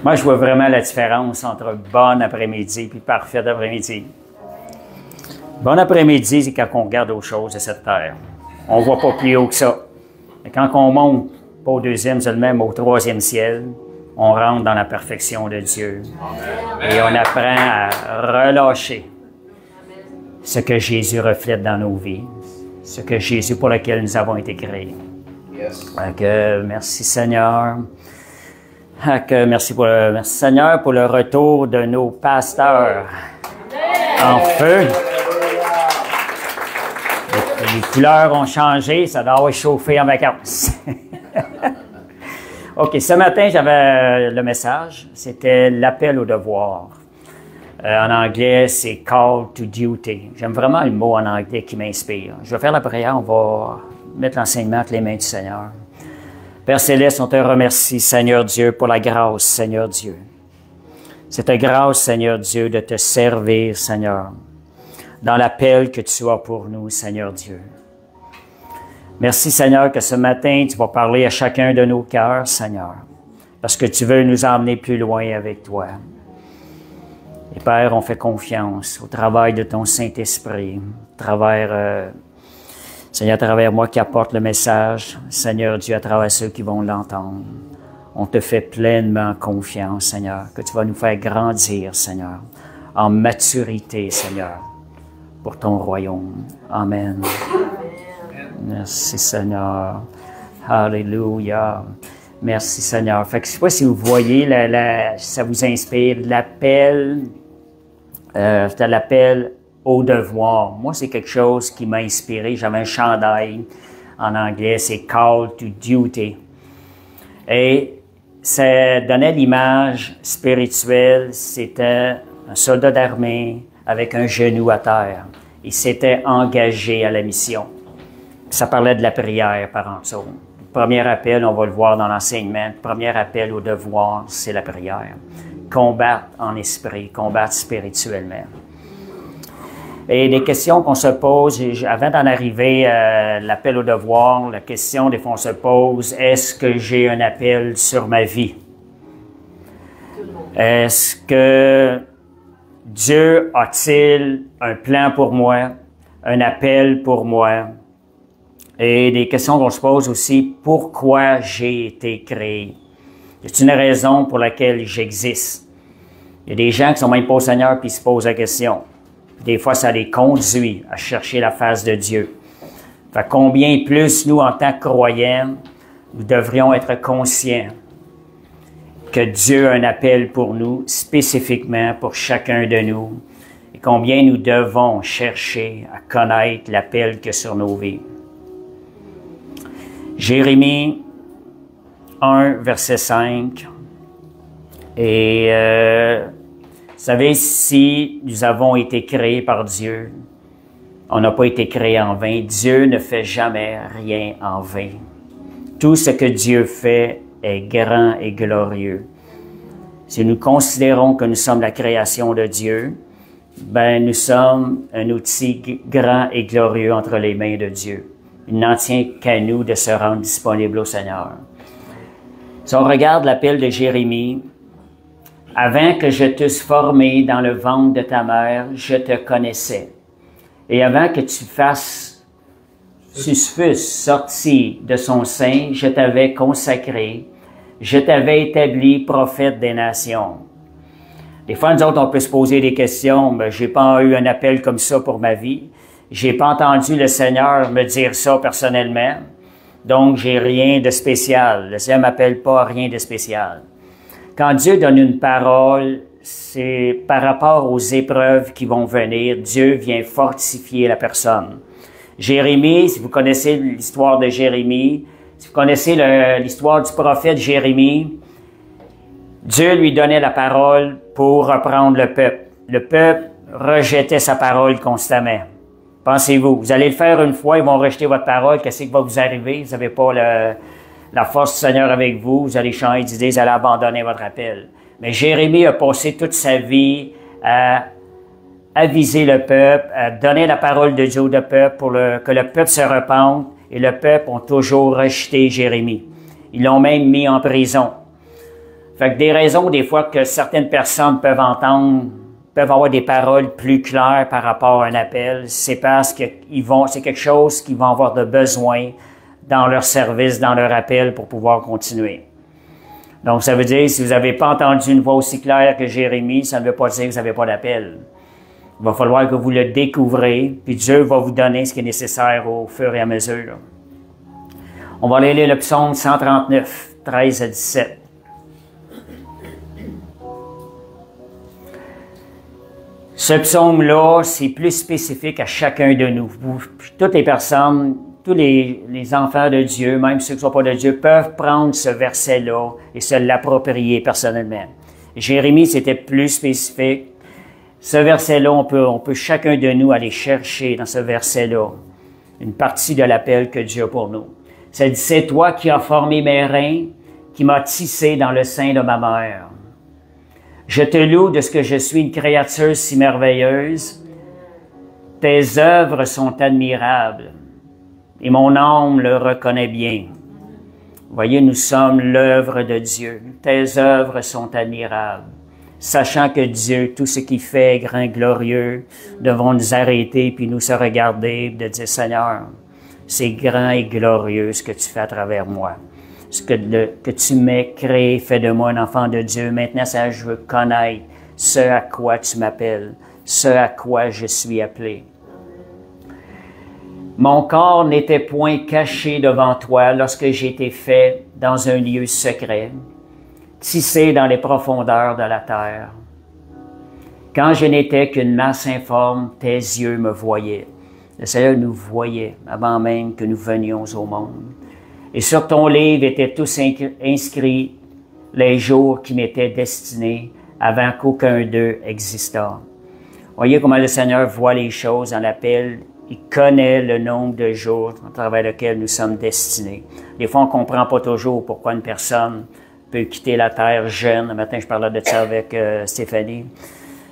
Moi, je vois vraiment la différence entre bon après-midi et parfait après-midi. Bon après-midi, c'est quand on regarde aux choses de cette terre. On ne voit pas plus haut que ça. Et quand on monte, pas au deuxième seulement, mais au troisième ciel, on rentre dans la perfection de Dieu. Et on apprend à relâcher ce que Jésus reflète dans nos vies, ce que Jésus pour lequel nous avons été créés. Merci Seigneur. Merci Seigneur pour le retour de nos pasteurs en feu. Les couleurs ont changé, ça doit avoir chauffé en vacances. OK, ce matin, j'avais le message, c'était l'appel au devoir. En anglais, c'est call to duty. J'aime vraiment le mot en anglais qui m'inspire. Je vais faire la prière, on va mettre l'enseignement entre les mains du Seigneur. Père Céleste, on te remercie, Seigneur Dieu, pour la grâce, Seigneur Dieu. C'est ta grâce, Seigneur Dieu, de te servir, Seigneur, dans l'appel que tu as pour nous, Seigneur Dieu. Merci, Seigneur, que ce matin, tu vas parler à chacun de nos cœurs, Seigneur, parce que tu veux nous emmener plus loin avec toi. Et Père, on fait confiance au travail de ton Saint-Esprit, Seigneur, à travers moi qui apporte le message, Seigneur Dieu, à travers ceux qui vont l'entendre. On te fait pleinement confiance, Seigneur, que tu vas nous faire grandir, Seigneur, en maturité, Seigneur, pour ton royaume. Amen. Merci, Seigneur. Alléluia. Merci, Seigneur. Fait que je ne sais pas si vous voyez, ça vous inspire, l'appel, c'était l'appel au devoir. Moi, c'est quelque chose qui m'a inspiré. J'avais un chandail en anglais, c'est Call to Duty. Et ça donnait l'image spirituelle. C'était un soldat d'armée avec un genou à terre. Il s'était engagé à la mission. Ça parlait de la prière par en dessous. Le premier appel, on va le voir dans l'enseignement, le premier appel au devoir, c'est la prière. Combattre en esprit, combattre spirituellement. Et les questions qu'on se pose, avant d'en arriver à l'appel au devoir, la question des fois on se pose, est-ce que j'ai un appel sur ma vie? Est-ce que Dieu a-t-il un plan pour moi, un appel pour moi? Et des questions qu'on se pose aussi, pourquoi j'ai été créé? Y a-t-il une raison pour laquelle j'existe? Il y a des gens qui sont même pas au Seigneur puis se posent la question. Des fois, ça les conduit à chercher la face de Dieu. Fait combien plus, nous, en tant que croyants, nous devrions être conscients que Dieu a un appel pour nous, spécifiquement pour chacun de nous, et combien nous devons chercher à connaître l'appel qu'il y a sur nos vies. Jérémie 1, verset 5. Et vous savez, si nous avons été créés par Dieu, on n'a pas été créés en vain. Dieu ne fait jamais rien en vain. Tout ce que Dieu fait est grand et glorieux. Si nous considérons que nous sommes la création de Dieu, ben nous sommes un outil grand et glorieux entre les mains de Dieu. Il n'en tient qu'à nous de se rendre disponible au Seigneur. Si on regarde l'appel de Jérémie, « Avant que je t'eusse formé dans le ventre de ta mère, je te connaissais. Et avant que tu fasses si tu fusses sorti de son sein, je t'avais consacré, je t'avais établi prophète des nations. Des fois, nous autres, on peut se poser des questions. Ben, j'ai pas eu un appel comme ça pour ma vie. J'ai pas entendu le Seigneur me dire ça personnellement. Donc, j'ai rien de spécial. Le Seigneur m'appelle pas à rien de spécial. Quand Dieu donne une parole, c'est par rapport aux épreuves qui vont venir. Dieu vient fortifier la personne. Jérémie, si vous connaissez l'histoire de Jérémie, si vous connaissez l'histoire du prophète Jérémie, Dieu lui donnait la parole pour reprendre le peuple. Le peuple rejetait sa parole constamment. Pensez-vous, vous allez le faire une fois, ils vont rejeter votre parole, qu'est-ce qui va vous arriver? Vous n'avez pas la force du Seigneur avec vous, vous allez changer d'idée, vous allez abandonner votre appel. Mais Jérémie a passé toute sa vie à aviser le peuple, à donner la parole de Dieu au peuple pour que le peuple se repente, et le peuple ont toujours rejeté Jérémie. Ils l'ont même mis en prison. Fait que des raisons, des fois, que certaines personnes peuvent entendre, peuvent avoir des paroles plus claires par rapport à un appel, c'est parce que c'est quelque chose qu'ils vont avoir de besoin dans leur service, dans leur appel pour pouvoir continuer. Donc, ça veut dire, si vous n'avez pas entendu une voix aussi claire que Jérémie, ça ne veut pas dire que vous n'avez pas d'appel. Il va falloir que vous le découvrez, puis Dieu va vous donner ce qui est nécessaire au fur et à mesure. On va aller lire le psaume 139, 13 à 17. Ce psaume-là, c'est plus spécifique à chacun de nous. Toutes les personnes, tous les enfants de Dieu, même ceux qui ne sont pas de Dieu, peuvent prendre ce verset-là et se l'approprier personnellement. Jérémie, c'était plus spécifique. Ce verset-là, on peut chacun de nous aller chercher dans ce verset-là une partie de l'appel que Dieu a pour nous. Ça dit, c'est toi qui as formé mes reins, qui m'as tissé dans le sein de ma mère. Je te loue de ce que je suis une créature si merveilleuse. Tes œuvres sont admirables et mon âme le reconnaît bien. Voyez, nous sommes l'œuvre de Dieu. Tes œuvres sont admirables. Sachant que Dieu, tout ce qu'il fait est grand et glorieux, devons nous arrêter puis nous se regarder, de dire, Seigneur, c'est grand et glorieux ce que tu fais à travers moi. Ce que tu m'as créé fait de moi un enfant de Dieu. Maintenant, ça, je veux connaître ce à quoi tu m'appelles, ce à quoi je suis appelé. Mon corps n'était point caché devant toi lorsque j'ai été fait dans un lieu secret, tissé dans les profondeurs de la terre. Quand je n'étais qu'une masse informe, tes yeux me voyaient. Le Seigneur nous voyait avant même que nous venions au monde. Et sur ton livre étaient tous inscrits les jours qui m'étaient destinés avant qu'aucun d'eux existât. Voyez comment le Seigneur voit les choses dans l'appel. Il connaît le nombre de jours à travers lesquels nous sommes destinés. Des fois, on ne comprend pas toujours pourquoi une personne peut quitter la terre jeune. Un matin, je parlais de ça avec Stéphanie.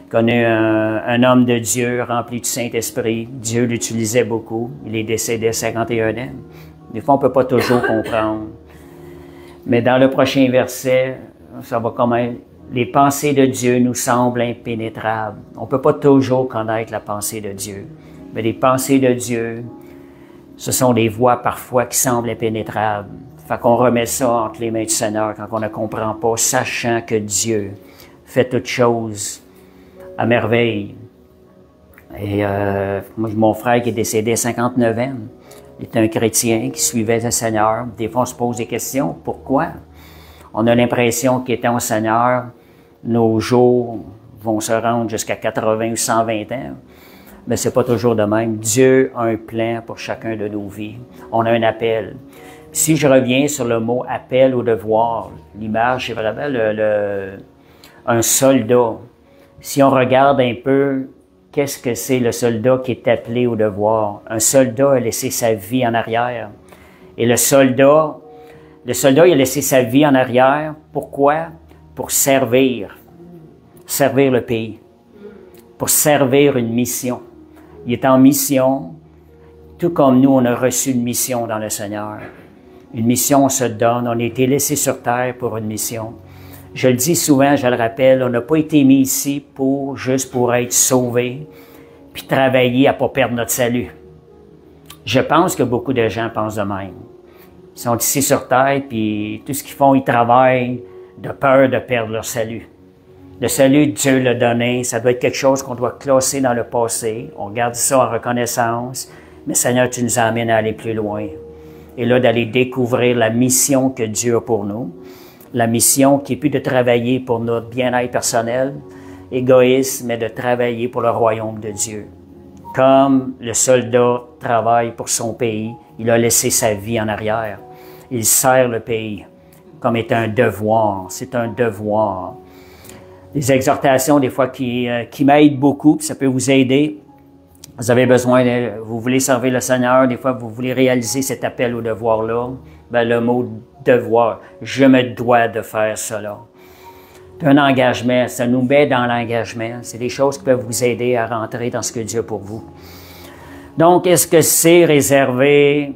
Il connaît un homme de Dieu rempli du Saint-Esprit. Dieu l'utilisait beaucoup. Il est décédé à 51 ans. Des fois, on ne peut pas toujours comprendre. Mais dans le prochain verset, ça va comme les pensées de Dieu nous semblent impénétrables. On ne peut pas toujours connaître la pensée de Dieu. Mais les pensées de Dieu, ce sont des voies parfois qui semblent impénétrables. Fait qu'on remet ça entre les mains du Seigneur quand on ne comprend pas, sachant que Dieu fait toutes choses à merveille. Et moi, mon frère qui est décédé à 59 ans, il était un chrétien qui suivait le Seigneur. Des fois, on se pose des questions. Pourquoi? On a l'impression qu'étant au Seigneur, nos jours vont se rendre jusqu'à 80 ou 120 ans. Mais c'est pas toujours de même. Dieu a un plan pour chacun de nos vies. On a un appel. Si je reviens sur le mot appel ou devoir, l'image, c'est vraiment un soldat. Si on regarde un peu, qu'est-ce que c'est le soldat qui est appelé au devoir? Un soldat a laissé sa vie en arrière. Et le soldat, il a laissé sa vie en arrière. Pourquoi? Pour servir le pays, pour servir une mission. Il est en mission, tout comme nous, on a reçu une mission dans le Seigneur. Une mission, on se donne, on a été laissé sur terre pour une mission. Je le dis souvent, je le rappelle, on n'a pas été mis ici juste pour être sauvés, puis travailler à ne pas perdre notre salut. Je pense que beaucoup de gens pensent de même. Ils sont ici sur terre, puis tout ce qu'ils font, ils travaillent de peur de perdre leur salut. Le salut, Dieu l'a donné, ça doit être quelque chose qu'on doit classer dans le passé. On garde ça en reconnaissance. Mais Seigneur, tu nous amènes à aller plus loin. Et là, d'aller découvrir la mission que Dieu a pour nous. La mission qui est plus de travailler pour notre bien-être personnel, égoïste, mais de travailler pour le royaume de Dieu. Comme le soldat travaille pour son pays, il a laissé sa vie en arrière. Il sert le pays comme étant un devoir. C'est un devoir. Des exhortations, des fois, qui m'aident beaucoup, puis ça peut vous aider. Vous avez besoin, vous voulez servir le Seigneur, des fois, vous voulez réaliser cet appel au devoir-là. Ben, le mot devoir, je me dois de faire cela. C'est un engagement, ça nous met dans l'engagement. C'est des choses qui peuvent vous aider à rentrer dans ce que Dieu a pour vous. Donc, est-ce que c'est réservé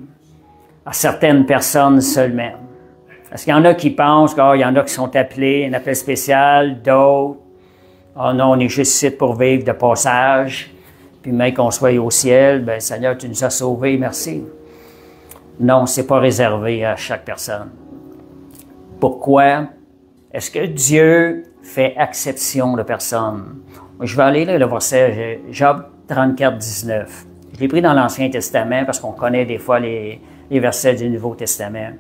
à certaines personnes seulement? Est-ce qu'il y en a qui pensent qu'il y en a qui sont appelés, un appel spécial, d'autres, oh non, on est juste ici pour vivre de passage, puis même qu'on soit au ciel, ben Seigneur, tu nous as sauvés, merci. Non, c'est pas réservé à chaque personne. Pourquoi? Est-ce que Dieu fait exception de personnes? Je vais aller là, le verset Job 34, 19. Je l'ai pris dans l'Ancien Testament parce qu'on connaît des fois les versets du Nouveau Testament.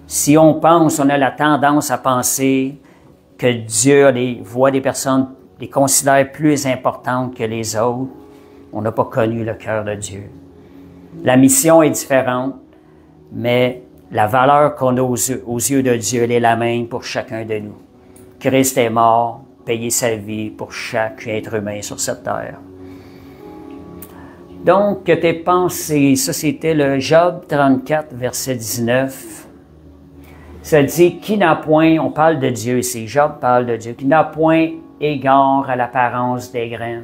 Si on pense, on a la tendance à penser que Dieu voit des personnes, les considère plus importantes que les autres, on n'a pas connu le cœur de Dieu. La mission est différente, mais la valeur qu'on a aux yeux de Dieu, elle est la même pour chacun de nous. Christ est mort, payé sa vie pour chaque être humain sur cette terre. Donc, que tes pensées, ça c'était le Job 34, verset 19. Ça dit, qui n'a point, on parle de Dieu ici, Job parle de Dieu, qui n'a point égard à l'apparence des grains,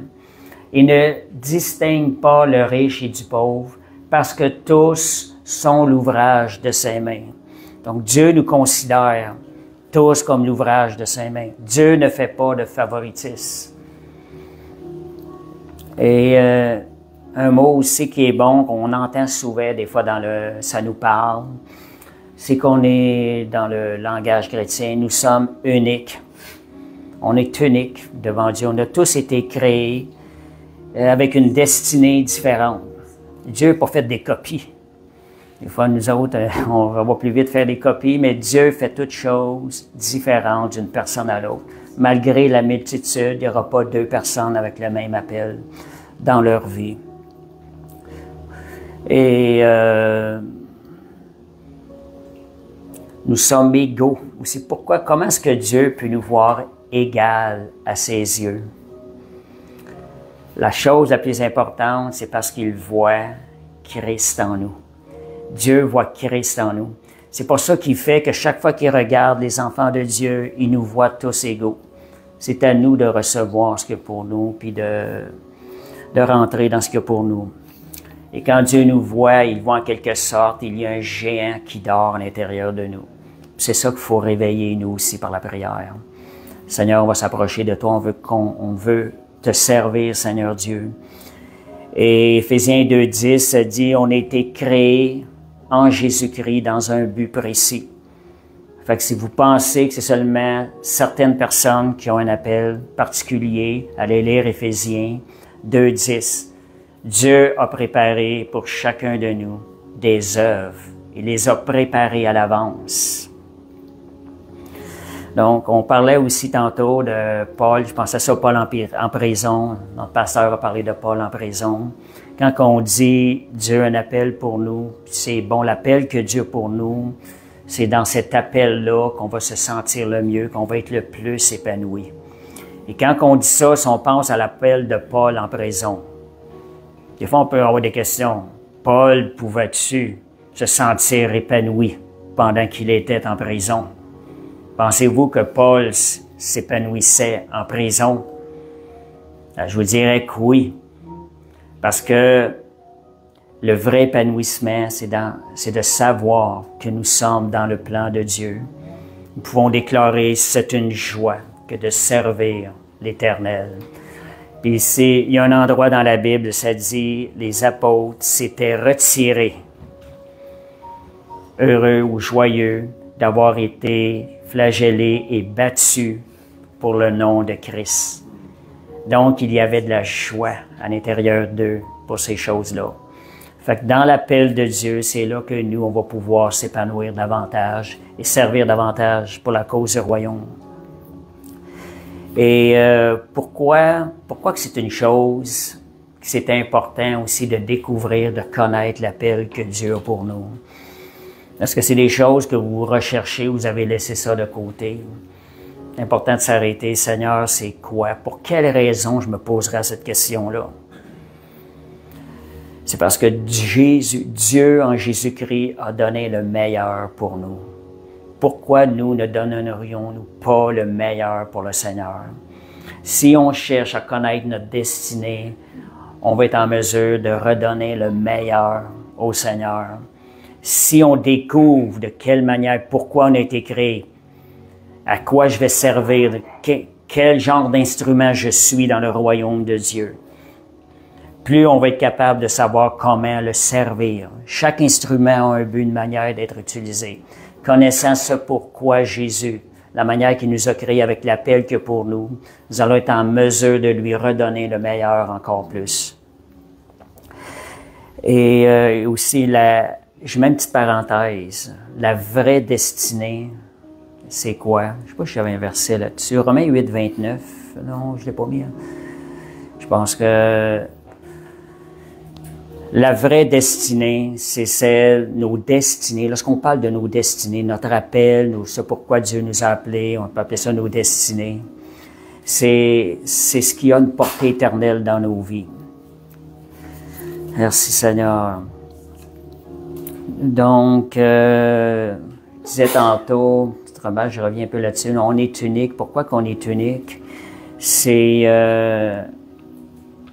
et ne distingue pas le riche et du pauvre, parce que tous sont l'ouvrage de ses mains. Donc Dieu nous considère tous comme l'ouvrage de ses mains. Dieu ne fait pas de favoritisme. Et un mot aussi qui est bon, qu'on entend souvent, des fois ça nous parle, c'est qu'on est dans le langage chrétien, nous sommes uniques. On est uniques devant Dieu. On a tous été créés avec une destinée différente. Dieu n'a pas fait des copies. Des fois, nous autres, on va plus vite faire des copies, mais Dieu fait toutes choses différentes d'une personne à l'autre. Malgré la multitude, il n'y aura pas deux personnes avec le même appel dans leur vie. Et nous sommes égaux. C'est pourquoi, comment est-ce que Dieu peut nous voir égal à ses yeux? La chose la plus importante, c'est parce qu'il voit Christ en nous. Dieu voit Christ en nous. C'est pour ça qu'il fait que chaque fois qu'il regarde les enfants de Dieu, il nous voit tous égaux. C'est à nous de recevoir ce qu'il y a pour nous, puis de rentrer dans ce qu'il y a pour nous. Et quand Dieu nous voit, il voit en quelque sorte, il y a un géant qui dort à l'intérieur de nous. C'est ça qu'il faut réveiller nous aussi par la prière. Seigneur, on va s'approcher de toi, on veut te servir, Seigneur Dieu. Et Éphésiens 2.10 dit, on a été créés en Jésus-Christ dans un but précis. Fait que si vous pensez que c'est seulement certaines personnes qui ont un appel particulier, allez lire Éphésiens 2.10. Dieu a préparé pour chacun de nous des œuvres. Il les a préparées à l'avance. Donc, on parlait aussi tantôt de Paul, je pensais ça, Paul en prison. Notre pasteur a parlé de Paul en prison. Quand on dit Dieu a un appel pour nous, c'est bon, l'appel que Dieu a pour nous, c'est dans cet appel-là qu'on va se sentir le mieux, qu'on va être le plus épanoui. Et quand on dit ça, si on pense à l'appel de Paul en prison, des fois on peut avoir des questions. Paul pouvait-tu se sentir épanoui pendant qu'il était en prison? Pensez-vous que Paul s'épanouissait en prison? Je vous dirais que oui. Parce que le vrai épanouissement, c'est de savoir que nous sommes dans le plan de Dieu. Nous pouvons déclarer, c'est une joie que de servir l'Éternel. Puis il y a un endroit dans la Bible, ça dit, les apôtres s'étaient retirés, heureux ou joyeux d'avoir été flagellés et battus pour le nom de Christ. Donc, il y avait de la joie à l'intérieur d'eux pour ces choses-là. Fait que dans l'appel de Dieu, c'est là que nous, on va pouvoir s'épanouir davantage et servir davantage pour la cause du royaume. Et pourquoi que c'est une chose, que c'est important aussi de découvrir, de connaître l'appel que Dieu a pour nous? Est-ce que c'est des choses que vous recherchez, vous avez laissé ça de côté? C'est important de s'arrêter. Seigneur, c'est quoi? Pour quelle raison je me poserai cette question-là? C'est parce que Dieu en Jésus-Christ a donné le meilleur pour nous. Pourquoi nous ne donnerions-nous pas le meilleur pour le Seigneur? Si on cherche à connaître notre destinée, on va être en mesure de redonner le meilleur au Seigneur. Si on découvre de quelle manière, pourquoi on a été créé, à quoi je vais servir, quel genre d'instrument je suis dans le royaume de Dieu, plus on va être capable de savoir comment le servir. Chaque instrument a un but, une manière d'être utilisé. Connaissant ce pourquoi Jésus, la manière qu'il nous a créés avec l'appel qu'il y a pour nous, nous allons être en mesure de lui redonner le meilleur encore plus. Et aussi, je mets une petite parenthèse, la vraie destinée, c'est quoi? Je ne sais pas si j'avais un verset là-dessus. Romains 8, 29. Non, je ne l'ai pas mis. Hein. Je pense que la vraie destinée, c'est celle, nos destinées. Lorsqu'on parle de nos destinées, notre appel, ce pourquoi Dieu nous a appelés, on peut appeler ça nos destinées, c'est ce qui a une portée éternelle dans nos vies. Merci Seigneur. Donc, je disais tantôt, je reviens un peu là-dessus, on est unique. Pourquoi qu'on est unique? C'est...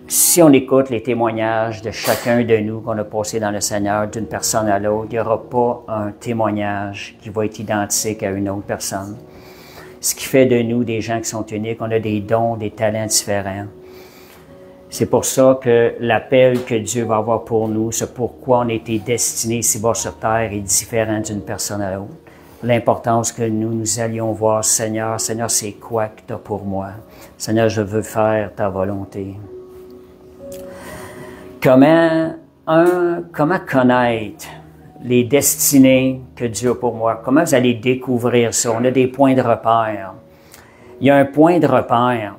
si on écoute les témoignages de chacun de nous qu'on a passé dans le Seigneur d'une personne à l'autre, il n'y aura pas un témoignage qui va être identique à une autre personne. Ce qui fait de nous des gens qui sont uniques, on a des dons, des talents différents. C'est pour ça que l'appel que Dieu va avoir pour nous, c'est pourquoi on a été destinés ici-bas sur terre est différent d'une personne à l'autre. L'importance que nous allions voir, Seigneur, c'est quoi que tu as pour moi? Seigneur, je veux faire ta volonté. Comment connaître les destinées que Dieu a pour moi? Comment vous allez découvrir ça? On a des points de repère. Il y a un point de repère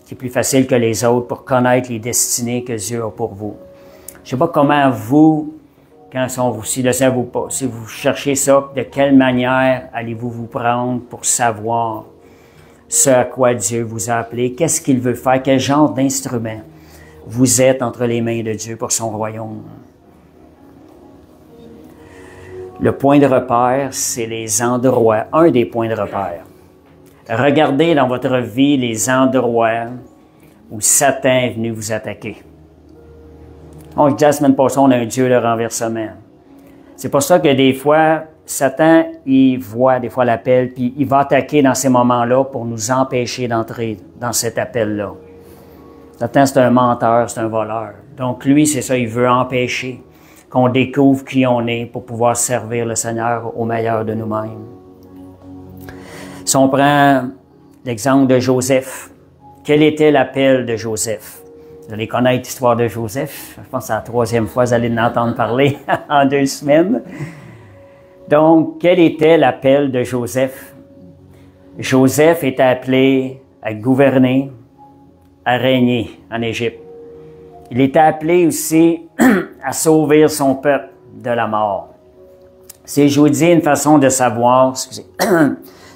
qui est plus facile que les autres pour connaître les destinées que Dieu a pour vous. Je ne sais pas comment vous, si vous cherchez ça, de quelle manière allez-vous vous prendre pour savoir ce à quoi Dieu vous a appelé, qu'est-ce qu'il veut faire, quel genre d'instrument vous êtes entre les mains de Dieu pour son royaume. Le point de repère, c'est les endroits, un des points de repère. Regardez dans votre vie les endroits où Satan est venu vous attaquer. On dit la semaine passée, on a un Dieu de renversement. C'est pour ça que des fois, Satan, il voit des fois l'appel, puis il va attaquer dans ces moments-là pour nous empêcher d'entrer dans cet appel-là. Satan, c'est un menteur, c'est un voleur. Donc lui, c'est ça, il veut empêcher qu'on découvre qui on est pour pouvoir servir le Seigneur au meilleur de nous-mêmes. Si on prend l'exemple de Joseph, quel était l'appel de Joseph? Vous allez connaître l'histoire de Joseph. Je pense que c'est la 3e fois que vous allez en entendre parler en 2 semaines. Donc, quel était l'appel de Joseph? Joseph était appelé à gouverner, à régner en Égypte. Il était appelé aussi à sauver son peuple de la mort. C'est, je vous dis, une façon de savoir,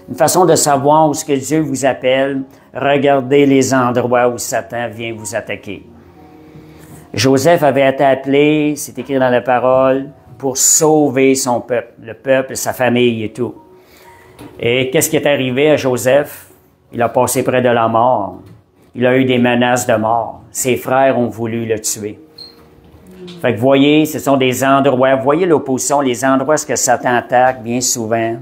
une façon de savoir où ce que Dieu vous appelle, regardez les endroits où Satan vient vous attaquer. Joseph avait été appelé, c'est écrit dans la parole, pour sauver son peuple, le peuple, sa famille et tout. Et qu'est-ce qui est arrivé à Joseph? Il a passé près de la mort. Il a eu des menaces de mort. Ses frères ont voulu le tuer. Fait que voyez, ce sont des endroits, voyez l'opposition, les endroits où Satan attaque bien souvent,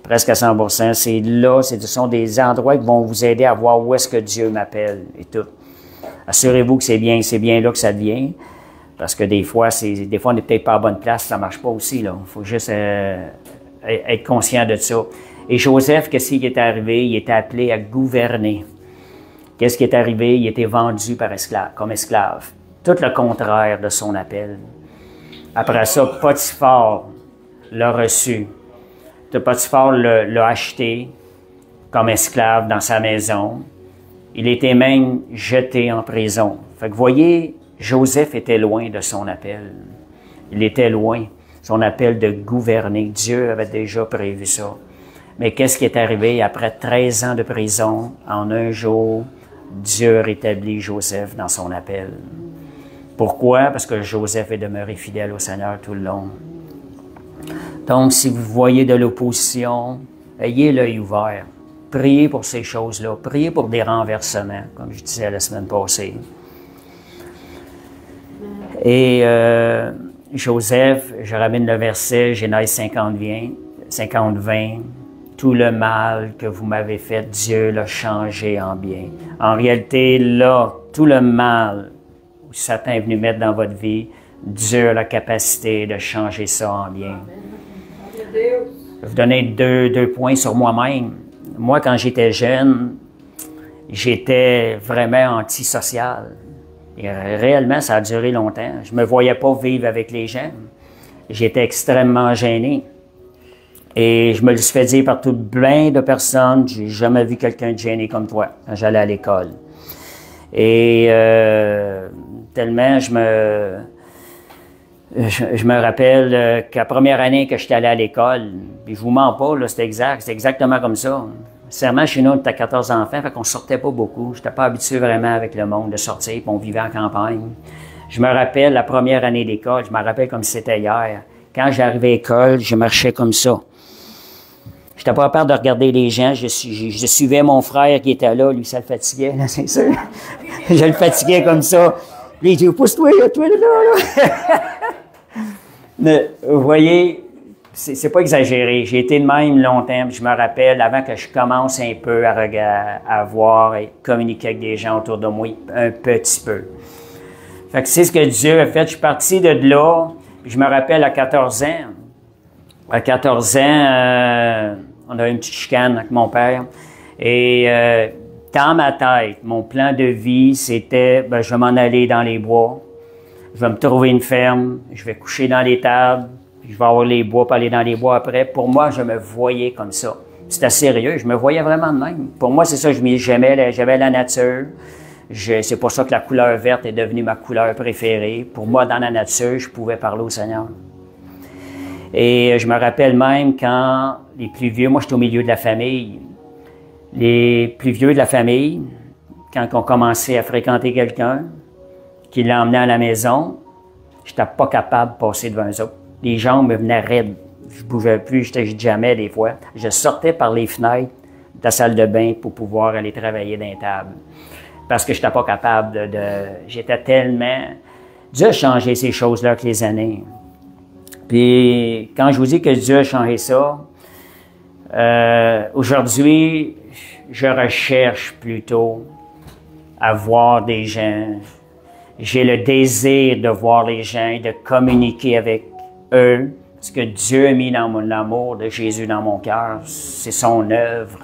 presque à 100%, c'est là, ce sont des endroits qui vont vous aider à voir où est-ce que Dieu m'appelle et tout. Assurez-vous que c'est bien là que ça devient. Parce que des fois, on n'est peut-être pas à bonne place, ça ne marche pas aussi, là. Il faut juste être conscient de ça. Et Joseph, qu'est-ce qui est arrivé? Il était appelé à gouverner. Qu'est-ce qui est arrivé? Il était vendu comme esclave. Tout le contraire de son appel. Après ça, Potiphar l'a reçu. Potiphar l'a acheté comme esclave dans sa maison. Il était même jeté en prison. Fait que vous voyez, Joseph était loin de son appel. Il était loin. Son appel de gouverner. Dieu avait déjà prévu ça. Mais qu'est-ce qui est arrivé? Après 13 ans de prison, en un jour, Dieu rétablit Joseph dans son appel. Pourquoi? Parce que Joseph est demeuré fidèle au Seigneur tout le long. Donc, si vous voyez de l'opposition, ayez l'œil ouvert. Priez pour ces choses-là. Priez pour des renversements, comme je disais la semaine passée. Et Joseph, je ramène le verset, Genèse 50-20. Tout le mal que vous m'avez fait, Dieu l'a changé en bien. En réalité, là, tout le mal que Satan est venu mettre dans votre vie, Dieu a la capacité de changer ça en bien. Je vais vous donner deux points sur moi-même. Moi, quand j'étais jeune, j'étais vraiment antisocial. Et réellement, ça a duré longtemps. Je me voyais pas vivre avec les gens. J'étais extrêmement gêné. Et je me le suis fait dire par tout plein de personnes. J'ai jamais vu quelqu'un de gêné comme toi quand j'allais à l'école. Et tellement je me rappelle qu'à la première année que j'étais allé à l'école, puis je vous mens pas, là, c'était exactement comme ça. Sincèrement, chez nous, on était 14 enfants, fait qu'on sortait pas beaucoup. J'étais pas habitué vraiment avec le monde de sortir, puis on vivait en campagne. Je me rappelle la première année d'école, je me rappelle comme si c'était hier. Quand j'arrivais à l'école, je marchais comme ça. J'étais pas peur de regarder les gens, je suivais mon frère qui était là, lui, ça le fatiguait, là, c'est sûr. Je le fatiguais comme ça. Lui, il dit, pousse-toi, toi, là. Mais, vous voyez, c'est pas exagéré. J'ai été de même longtemps, puis je me rappelle, avant que je commence un peu à voir et communiquer avec des gens autour de moi, un petit peu. Fait que c'est ce que Dieu a fait. Je suis parti de là, puis je me rappelle à 14 ans. À 14 ans, on a eu une petite chicane avec mon père. Et dans ma tête, mon plan de vie, c'était, je vais m'en aller dans les bois. Je vais me trouver une ferme. Je vais coucher dans l'étable. Je vais avoir les bois, pour aller dans les bois après. Pour moi, je me voyais comme ça. C'était sérieux. Je me voyais vraiment de même. Pour moi, c'est ça. J'aimais la nature. C'est pour ça que la couleur verte est devenue ma couleur préférée. Pour moi, dans la nature, je pouvais parler au Seigneur. Et je me rappelle même quand les plus vieux, moi j'étais au milieu de la famille, les plus vieux de la famille, quand on commençait à fréquenter quelqu'un, qui l'emmenait à la maison, j'étais pas capable de passer devant eux autres. Les jambes me venaient raides. Je bougeais plus, j'étais jamais des fois. Je sortais par les fenêtres de la salle de bain pour pouvoir aller travailler dans les tables. Parce que j'étais pas capable j'étais tellement... Dieu a changé ces choses-là avec les années. Puis, quand je vous dis que Dieu a changé ça, aujourd'hui, je recherche plutôt à voir des gens. J'ai le désir de voir les gens et de communiquer avec eux. Ce que Dieu a mis dans l'amour de Jésus dans mon cœur, c'est son œuvre.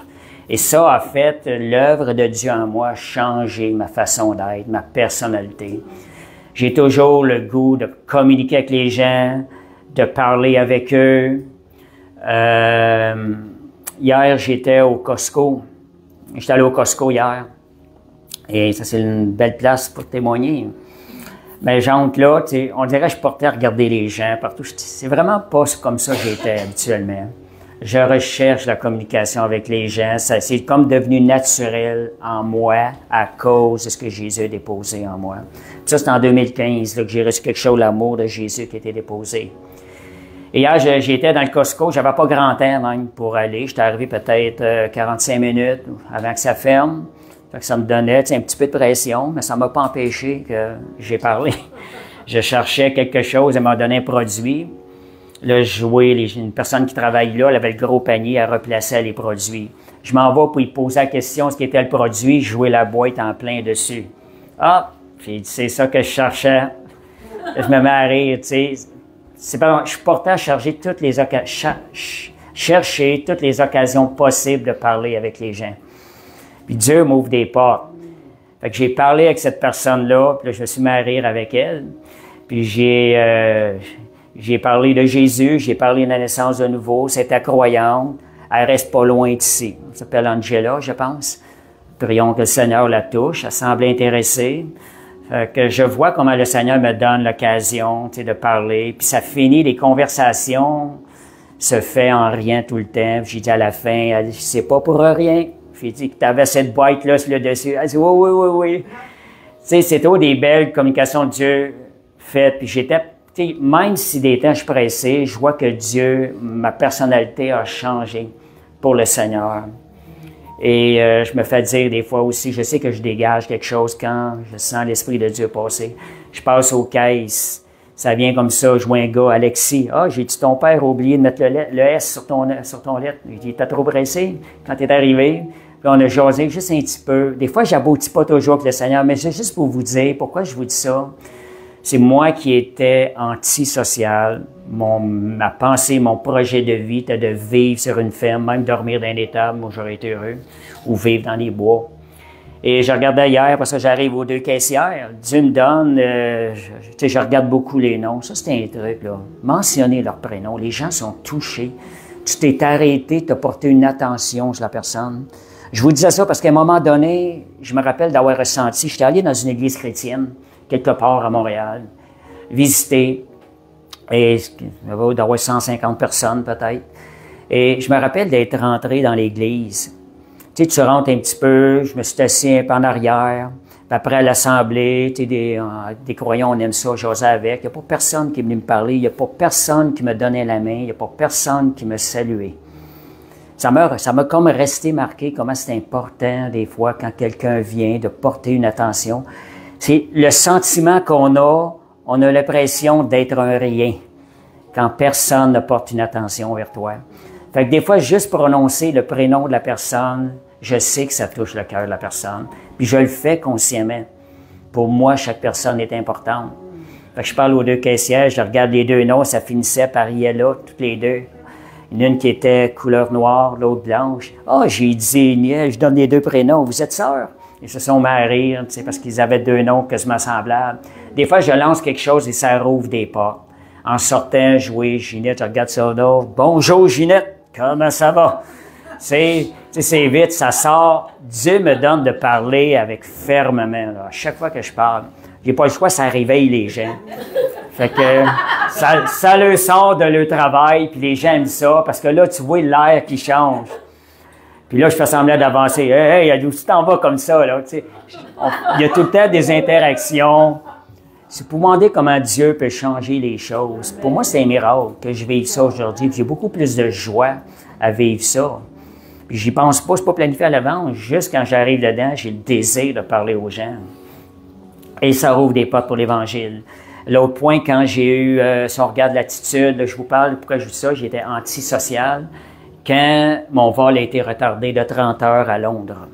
Et ça a fait l'œuvre de Dieu en moi changer ma façon d'être, ma personnalité. J'ai toujours le goût de communiquer avec les gens, de parler avec eux. Hier, j'étais au Costco. J'étais allé au Costco hier. Et ça, c'est une belle place pour témoigner. Mais j'entre là, tu sais, on dirait que je portais à regarder les gens partout. C'est vraiment pas comme ça que j'étais habituellement. Je recherche la communication avec les gens. C'est comme devenu naturel en moi à cause de ce que Jésus a déposé en moi. Puis ça, c'est en 2015 là, que j'ai reçu quelque chose, l'amour de Jésus qui a été déposé. Et hier, j'étais dans le Costco, j'avais pas grand temps même pour aller. J'étais arrivé peut-être 45 minutes avant que ça ferme. Fait que ça me donnait un petit peu de pression, mais ça m'a pas empêché que j'ai parlé. Je cherchais quelque chose, elle m'a donné un produit. Là, je jouais, une personne qui travaille là, elle avait le gros panier, elle replaçait les produits. Je m'en vais pour lui poser la question, ce qui était le produit, je jouais la boîte en plein dessus. Ah, puis c'est ça que je cherchais. Je me mets à rire, tu sais. Je suis porté à chercher toutes les occasions possibles de parler avec les gens. Puis Dieu m'ouvre des portes. Fait que j'ai parlé avec cette personne-là, puis là, je me suis mis à rire avec elle. Puis j'ai parlé de Jésus, j'ai parlé de la naissance de nouveau. C'était croyante. Elle reste pas loin d'ici. Elle s'appelle Angela, je pense. Prions que le Seigneur la touche. Elle semble intéressée. Que je vois comment le Seigneur me donne l'occasion, tu sais, de parler. Puis ça finit, les conversations se fait en rien tout le temps. J'ai dit à la fin, elle dit, c'est pas pour rien. J'ai dit que tu avais cette boîte-là sur le dessus. Elle dit, oui. Tu sais, c'est toujours des belles communications de Dieu faites. Puis j'étais, tu sais, même si des temps je suis pressé, je vois que Dieu, ma personnalité a changé pour le Seigneur. Et je me fais dire des fois aussi, je sais que je dégage quelque chose quand je sens l'Esprit de Dieu passer. Je passe aux caisses, ça vient comme ça, je vois un gars, Alexis. Ah, j'ai dit, ton père a oublié de mettre le S sur ton lettre. J'ai dit, t'as trop pressé quand t'es arrivé. Puis on a jasé juste un petit peu. Des fois, j'aboutis pas toujours avec le Seigneur, mais c'est juste pour vous dire pourquoi je vous dis ça. C'est moi qui étais antisocial. Ma pensée, mon projet de vie était de vivre sur une ferme, même dormir dans des tables, moi j'aurais été heureux, ou vivre dans les bois. Et je regardais hier, parce que j'arrive aux 2 caissières, Dieu me donne, je regarde beaucoup les noms. Ça, c'est un truc, là. Mentionner leurs prénoms. Les gens sont touchés. Tu t'es arrêté, tu as porté une attention sur la personne. Je vous disais ça parce qu'à un moment donné, je me rappelle d'avoir ressenti, j'étais allé dans une église chrétienne, quelque part à Montréal, visiter, et il va d'avoir 150 personnes peut-être. Et je me rappelle d'être rentré dans l'église. Tu sais, tu rentres un petit peu, je me suis assis un peu en arrière, puis après à l'assemblée, tu sais, des croyants, on aime ça, j'osais avec. Il n'y a pas personne qui est venu me parler, il n'y a pas personne qui me donnait la main, il n'y a pas personne qui me saluait. Ça m'a comme resté marqué comment c'est important des fois quand quelqu'un vient de porter une attention. C'est le sentiment qu'on a, on a l'impression d'être un rien quand personne ne porte une attention vers toi. Fait que des fois, juste prononcer le prénom de la personne, je sais que ça touche le cœur de la personne. Puis je le fais consciemment. Pour moi, chaque personne est importante. Fait que je parle aux 2 caissières, je regarde les 2 noms, ça finissait par Yella, toutes les 2. Une qui était couleur noire, l'autre blanche. Ah, j'ai dit, je donne les 2 prénoms, vous êtes sœurs? Ils se sont mis à rire, tu sais, parce qu'ils avaient 2 noms quasiment semblables. Des fois, je lance quelque chose et ça rouvre des portes. En sortant, jouer, Ginette, je regarde ça là. Bonjour, Ginette, comment ça va? C'est vite, ça sort. Dieu me donne de parler avec fermement, là. À chaque fois que je parle, j'ai pas le choix, ça réveille les gens. Fait que ça leur sort de leur travail, puis les gens aiment ça, parce que là, tu vois l'air qui change. Puis là, je fais semblant d'avancer. Hey, d'où tu t'en vas comme ça, là? Tu sais, il y a tout le temps des interactions. C'est pour demander comment Dieu peut changer les choses. Pour moi, c'est un miracle que je vive ça aujourd'hui. J'ai beaucoup plus de joie à vivre ça. Puis j'y pense pas, c'est pas planifié à l'avance. Juste quand j'arrive dedans, j'ai le désir de parler aux gens. Et ça rouvre des portes pour l'Évangile. L'autre point, quand j'ai eu, si on regarde l'attitude, là, je vous parle, pourquoi je dis ça, j'étais antisocial. Quand mon vol a été retardé de 30 heures à Londres.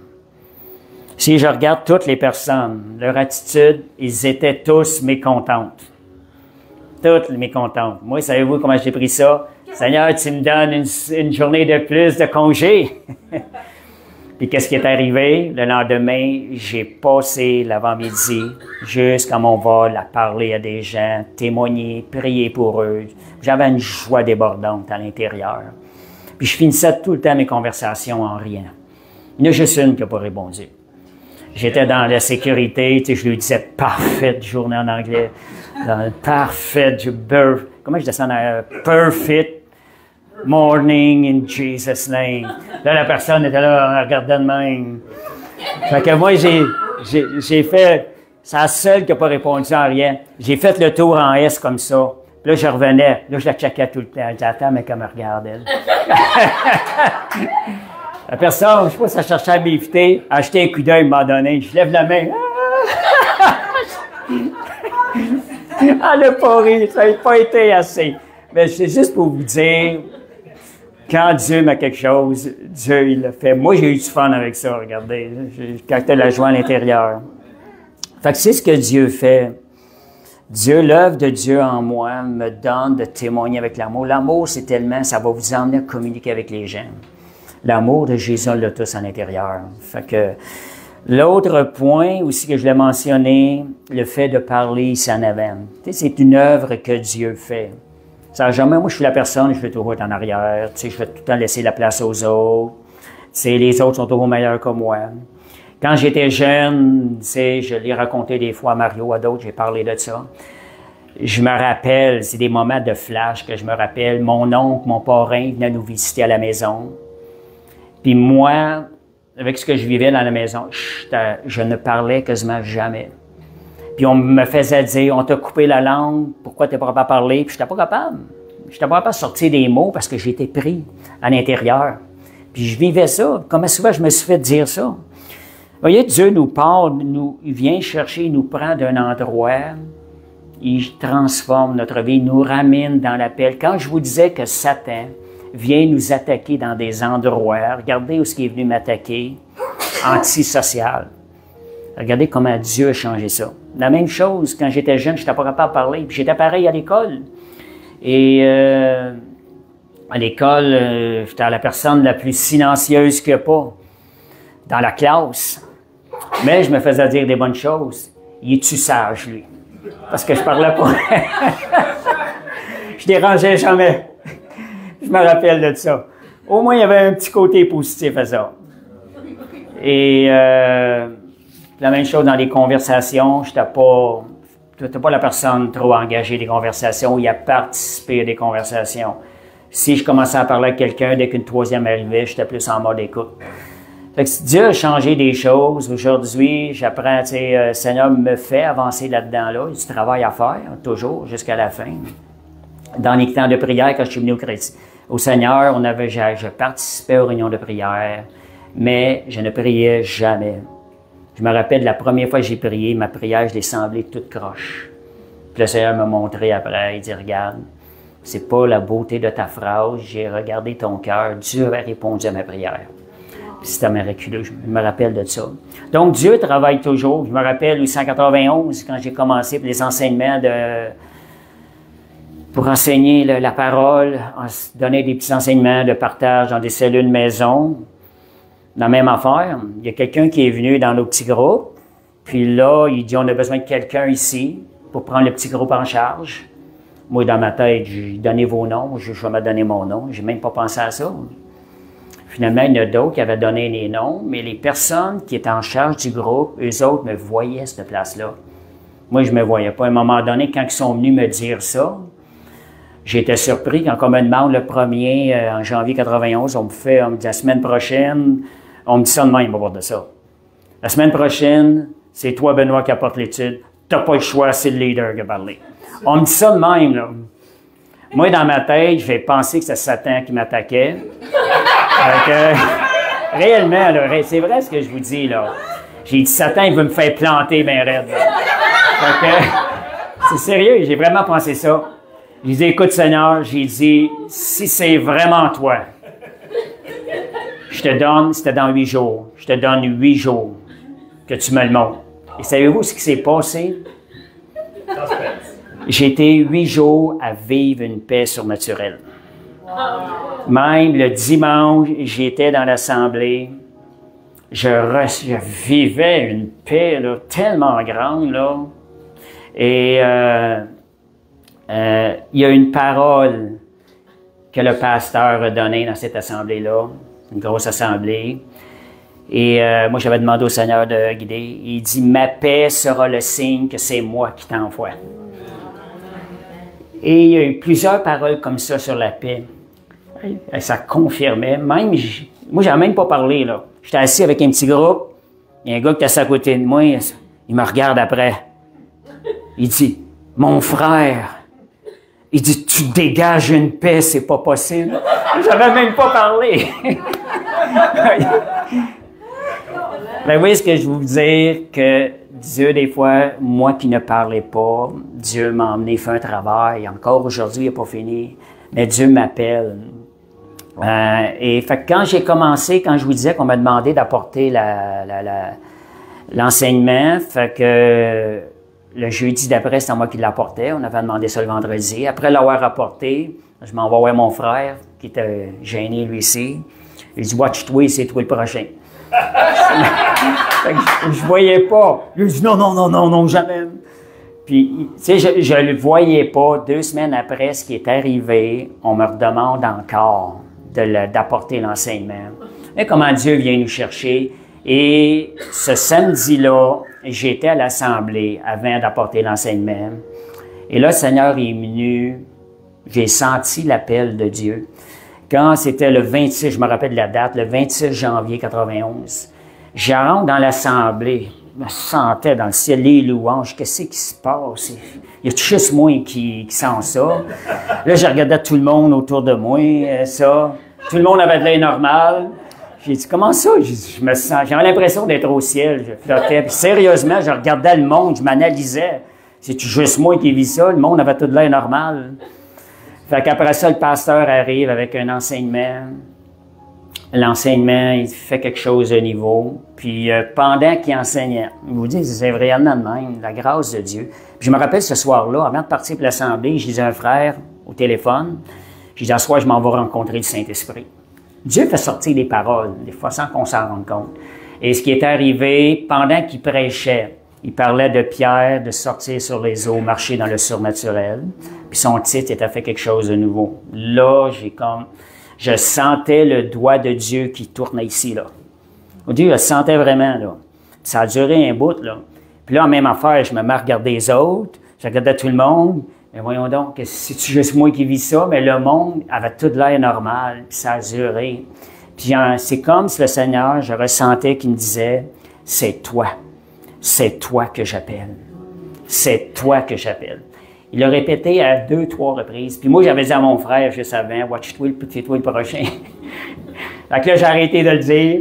Si je regarde toutes les personnes, leur attitude, ils étaient tous mécontentes. Toutes mécontentes. Moi, savez-vous comment j'ai pris ça? Seigneur, tu me donnes une journée de plus de congé. Puis qu'est-ce qui est arrivé? Le lendemain, j'ai passé l'avant-midi jusqu'à mon vol à parler à des gens, témoigner, prier pour eux. J'avais une joie débordante à l'intérieur. Puis je finissais tout le temps mes conversations en rien. Il y en a juste une qui n'a pas répondu. J'étais dans la sécurité, tu sais, je lui disais « parfaite journée » en anglais. « Parfaite, comment je descends dans « perfect morning in Jesus' name ». Là, la personne était là, en regardant de même. Fait que moi, j'ai fait, c'est la seule qui n'a pas répondu en rien. J'ai fait le tour en S comme ça. Puis là, je revenais. Là, je la checkais tout le temps. Je disais, attends, mais qu'elle me regarde, elle. La personne, je sais pas si elle cherchait à m'éviter, a acheté un coup d'œil à un moment donné. Je lève la main. Elle n'a pas ri. Ça n'a pas été assez. Mais c'est juste pour vous dire, quand Dieu m'a quelque chose, Dieu, il le fait. Moi, j'ai eu du fun avec ça, regardez. J'ai capté la joie à l'intérieur. Fait que c'est ce que Dieu fait. Dieu, l'œuvre de Dieu en moi me donne de témoigner avec l'amour. L'amour, c'est tellement, ça va vous emmener à communiquer avec les gens. L'amour de Jésus, on l'a tous à l'intérieur. Fait que l'autre point aussi que je l'ai mentionné, le fait de parler ici en avant. Tu sais, c'est une œuvre que Dieu fait. Ça jamais, moi, je suis la personne, je vais toujours être en arrière. Tu sais, je vais tout le temps laisser la place aux autres. Tu sais, les autres sont toujours meilleurs que moi. Quand j'étais jeune, tu sais, je l'ai raconté des fois à Mario, à d'autres, j'ai parlé de ça. Je me rappelle, c'est des moments de flash que je me rappelle. Mon oncle, mon parrain venait nous visiter à la maison. Puis moi, avec ce que je vivais dans la maison, je ne parlais quasiment jamais. Puis on me faisait dire, on t'a coupé la langue, pourquoi t'es pas capable de parler? Puis j'étais pas capable. J'étais pas capable de sortir des mots parce que j'étais pris à l'intérieur. Puis je vivais ça. Comment souvent je me suis fait dire ça? Vous voyez, Dieu nous parle, il vient chercher, il nous prend d'un endroit, il transforme notre vie, il nous ramène dans l'appel. Quand je vous disais que Satan vient nous attaquer dans des endroits, regardez où il est venu m'attaquer, antisocial. Regardez comment Dieu a changé ça. La même chose, quand j'étais jeune, je n'étais pas capable de parler, puis j'étais pareil à l'école. Et à l'école, j'étais la personne la plus silencieuse qu'il n'y a pas dans la classe. Mais je me faisais dire des bonnes choses. Il est-tu sage, lui? Parce que je parlais pas. Je dérangeais jamais. Je me rappelle de ça. Au moins, il y avait un petit côté positif à ça. Et la même chose dans les conversations. Je n'étais pas la personne trop engagée des conversations, il a participé à des conversations. Si je commençais à parler avec quelqu'un, dès qu'une troisième arrivait, j'étais plus en mode écoute. Fait que Dieu a changé des choses. Aujourd'hui, j'apprends, tu sais, le Seigneur me fait avancer là-dedans, là. Il y a du travail à faire, toujours, jusqu'à la fin. Dans les temps de prière, quand je suis venu au Seigneur, je participais aux réunions de prière, mais je ne priais jamais. Je me rappelle la première fois que j'ai prié, ma prière, je l'ai semblée toute croche. Puis le Seigneur m'a montré après, il dit, regarde, c'est pas la beauté de ta phrase, j'ai regardé ton cœur, Dieu a répondu à ma prière. C'était miraculeux, je me rappelle de ça. Donc, Dieu travaille toujours. Je me rappelle, 1891, quand j'ai commencé pour les enseignements pour enseigner la parole, donner des petits enseignements de partage dans des cellules maison. La même affaire. Il y a quelqu'un qui est venu dans nos petits groupes, puis là, il dit, on a besoin de quelqu'un ici pour prendre le petit groupe en charge. Moi, dans ma tête, j'ai donné vos noms, je vais me donner mon nom. J'ai même pas pensé à ça. Finalement, il y en a d'autres qui avaient donné les noms, mais les personnes qui étaient en charge du groupe, eux autres me voyaient à cette place-là. Moi, je ne me voyais pas. À un moment donné, quand ils sont venus me dire ça, j'étais surpris quand on me demande le premier, en janvier 91, on me dit la semaine prochaine, on me dit ça de même, on va voir de ça. La semaine prochaine, c'est toi, Benoît, qui apporte l'étude. Tu n'as pas le choix, c'est le leader qui a parlé. On me dit ça de même, là. Moi, dans ma tête, je vais penser que c'est Satan qui m'attaquait. Réellement, là, c'est vrai ce que je vous dis, là. J'ai dit, Satan, il veut me faire planter ben raide. C'est sérieux, j'ai vraiment pensé ça. J'ai dit, écoute, Seigneur, j'ai dit, si c'est vraiment toi, je te donne, c'était dans 8 jours, je te donne 8 jours que tu me le montres. Et savez-vous ce qui s'est passé? J'ai été 8 jours à vivre une paix surnaturelle. Même le dimanche, j'étais dans l'assemblée, je vivais une paix là, tellement grande, là. Et il y a une parole que le pasteur a donnée dans cette assemblée-là, une grosse assemblée. Et moi, j'avais demandé au Seigneur de guider. Il dit, ma paix sera le signe que c'est moi qui t'envoie. Et il y a eu plusieurs paroles comme ça sur la paix. Et ça confirmait. Même, moi, j'en ai même pas parlé, là. J'étais assis avec un petit groupe. Il y a un gars qui était assis à côté de moi. Il me regarde après. Il dit, mon frère, il dit, tu dégages une paix, c'est pas possible. J'avais même pas parlé. Ben, vous voyez ce que je veux vous dire, que Dieu, des fois, moi qui ne parlais pas, Dieu m'a emmené faire un travail. Encore aujourd'hui, il n'est pas fini. Mais Dieu m'appelle. Et fait que quand j'ai commencé, quand je vous disais qu'on m'a demandé d'apporter l'enseignement. Fait que le jeudi d'après, c'était moi qui l'apportais. On avait demandé ça le vendredi. Après l'avoir apporté, je m'en vais voir mon frère, qui était gêné lui aussi. Il dit, watch-toi, c'est toi le prochain. Je voyais pas. Lui dit, non, jamais. Puis, tu sais, je le voyais pas. 2 semaines après, ce qui est arrivé, on me redemande encore d'apporter l'enseignement. Et comment Dieu vient nous chercher. Et ce samedi-là, j'étais à l'Assemblée avant d'apporter l'enseignement. Et là, le Seigneur est venu. J'ai senti l'appel de Dieu. Quand c'était le 26, je me rappelle de la date, le 26 janvier 91, je rentre dans l'Assemblée, je me sentais dans le ciel, les louanges, qu'est-ce qui se passe? Il y a juste moi qui sent ça. Là, je regardais tout le monde autour de moi, ça. Tout le monde avait de l'air normal. J'ai dit, comment ça? Je me sens, j'avais l'impression d'être au ciel, je flottais. Puis sérieusement, je regardais le monde, je m'analysais. C'est juste moi qui vis ça, le monde avait tout de l'air normal. Fait qu'après ça, le pasteur arrive avec un enseignement. L'enseignement, il fait quelque chose de nouveau. Puis pendant qu'il enseignait, je vous dis, c'est vraiment de même, la grâce de Dieu. Puis je me rappelle ce soir-là, avant de partir pour l'Assemblée, je disais à un frère au téléphone, je disais, ce soir, je m'en vais rencontrer le Saint-Esprit. Dieu fait sortir des paroles, des fois sans qu'on s'en rende compte. Et ce qui est arrivé, pendant qu'il prêchait, il parlait de Pierre, de sortir sur les eaux, marcher dans le surnaturel. Puis son titre était fait quelque chose de nouveau. Là, je sentais le doigt de Dieu qui tournait ici, là. Dieu, je le sentais vraiment, là. Ça a duré un bout, là. Puis là, en même affaire, je me mets à regarder les autres, je regardais tout le monde. Mais voyons donc, c'est juste moi qui vis ça, mais le monde avait tout l'air normal, puis ça a duré. Puis c'est comme si le Seigneur, je ressentais qu'il me disait, c'est toi que j'appelle. C'est toi que j'appelle. Il l'a répété à 2, 3 reprises. Puis moi, j'avais dit à mon frère juste avant, watch-toi, c'est toi le prochain. Fait que là, j'ai arrêté de le dire.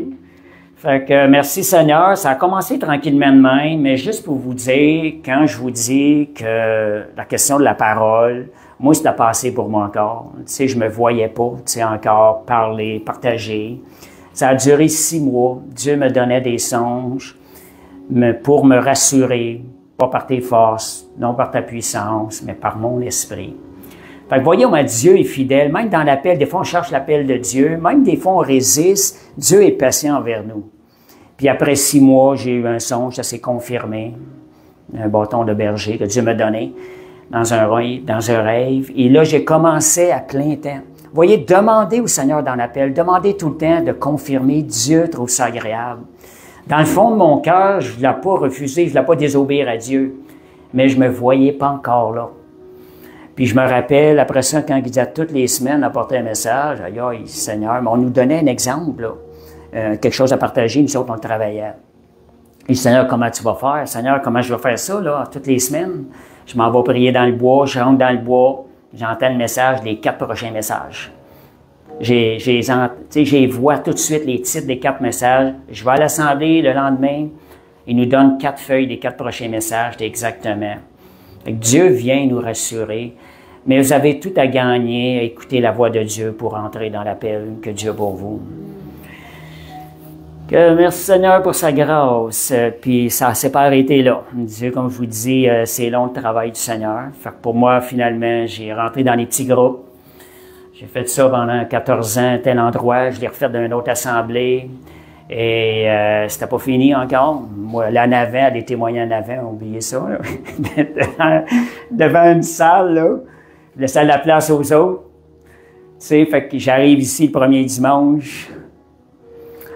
Fait que merci Seigneur, ça a commencé tranquillement de même, mais juste pour vous dire, quand je vous dis que la question de la parole, moi, c'était passé pour moi encore. Tu sais, je me voyais pas, tu sais, encore parler, partager. Ça a duré 6 mois. Dieu me donnait des songes pour me rassurer, pas par tes forces, non par ta puissance, mais par mon esprit. Fait que voyez, Dieu est fidèle, même dans l'appel, des fois on cherche l'appel de Dieu, même des fois on résiste, Dieu est patient envers nous. Puis après 6 mois, j'ai eu un songe, ça s'est confirmé, un bâton de berger que Dieu m'a donné dans un rêve, et là j'ai commencé à plein temps. Voyez, demandez au Seigneur dans l'appel, demandez tout le temps de confirmer, Dieu trouve ça agréable. Dans le fond de mon cœur, je ne voulais pas refuser, je ne voulais pas désobéir à Dieu, mais je ne me voyais pas encore là. Puis je me rappelle, après ça, quand il disait toutes les semaines apporter un message, aïe, Seigneur, mais on nous donnait un exemple, là, quelque chose à partager, nous autres, on le travaillait. Et Seigneur, comment tu vas faire? Seigneur, comment je vais faire ça, là, toutes les semaines? Je m'en vais prier dans le bois, je rentre dans le bois, j'entends le message, les 4 prochains messages. J'ai vois tout de suite les titres des 4 messages. Je vais à l'Assemblée le lendemain, il nous donne 4 feuilles des 4 prochains messages, exactement. Fait que Dieu vient nous rassurer, mais vous avez tout à gagner à écouter la voix de Dieu pour entrer dans l'appel que Dieu a pour vous. Merci Seigneur pour sa grâce, puis ça ne s'est pas arrêté là. Dieu, comme je vous dis, c'est long le travail du Seigneur. Fait que pour moi, finalement, j'ai rentré dans les petits groupes. J'ai fait ça pendant 14 ans à tel endroit, je l'ai refait dans une autre assemblée. Et c'était pas fini encore. Moi, l'année avant, les témoignants en avant, oubliez ça, là. devant une salle, là, je laissais la place aux autres. Tu sais, fait que j'arrive ici le premier dimanche.